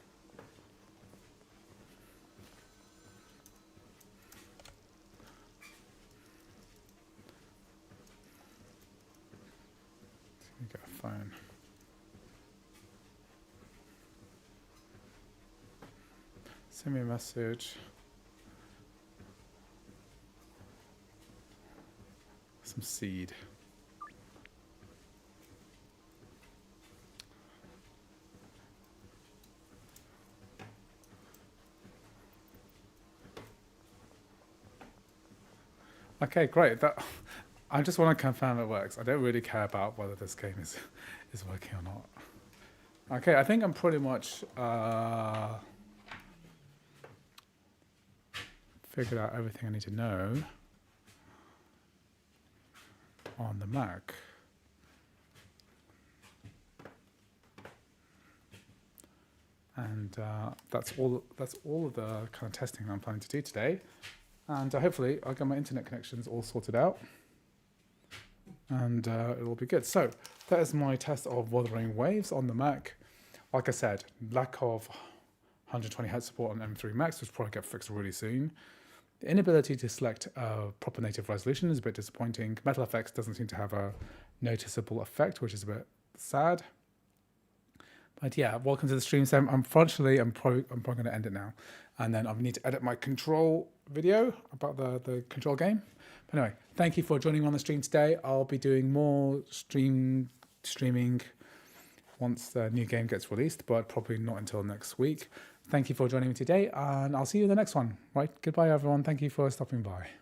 You get a phone. Send me a message. Some seed. Okay, great. I just want to confirm it works. I don't really care about whether this game is working or not. Okay, I think I'm pretty much figured out everything I need to know on the Mac. And that's all of the kind of testing I'm planning to do today. And hopefully I'll get my internet connections all sorted out. And it'll be good. So that is my test of Wuthering Waves on the Mac. Like I said, lack of 120Hz support on M3 Max, which will probably get fixed really soon. The inability to select a proper native resolution is a bit disappointing. Metal Effects doesn't seem to have a noticeable effect, which is a bit sad. But yeah, welcome to the stream, Sam. Unfortunately, I'm probably going to end it now. And then I need to edit my control video about the control game. But anyway, thank you for joining me on the stream today. I'll be doing more streaming once the new game gets released, but probably not until next week. Thank you for joining me today, and I'll see you in the next one. Right, goodbye, everyone. Thank you for stopping by.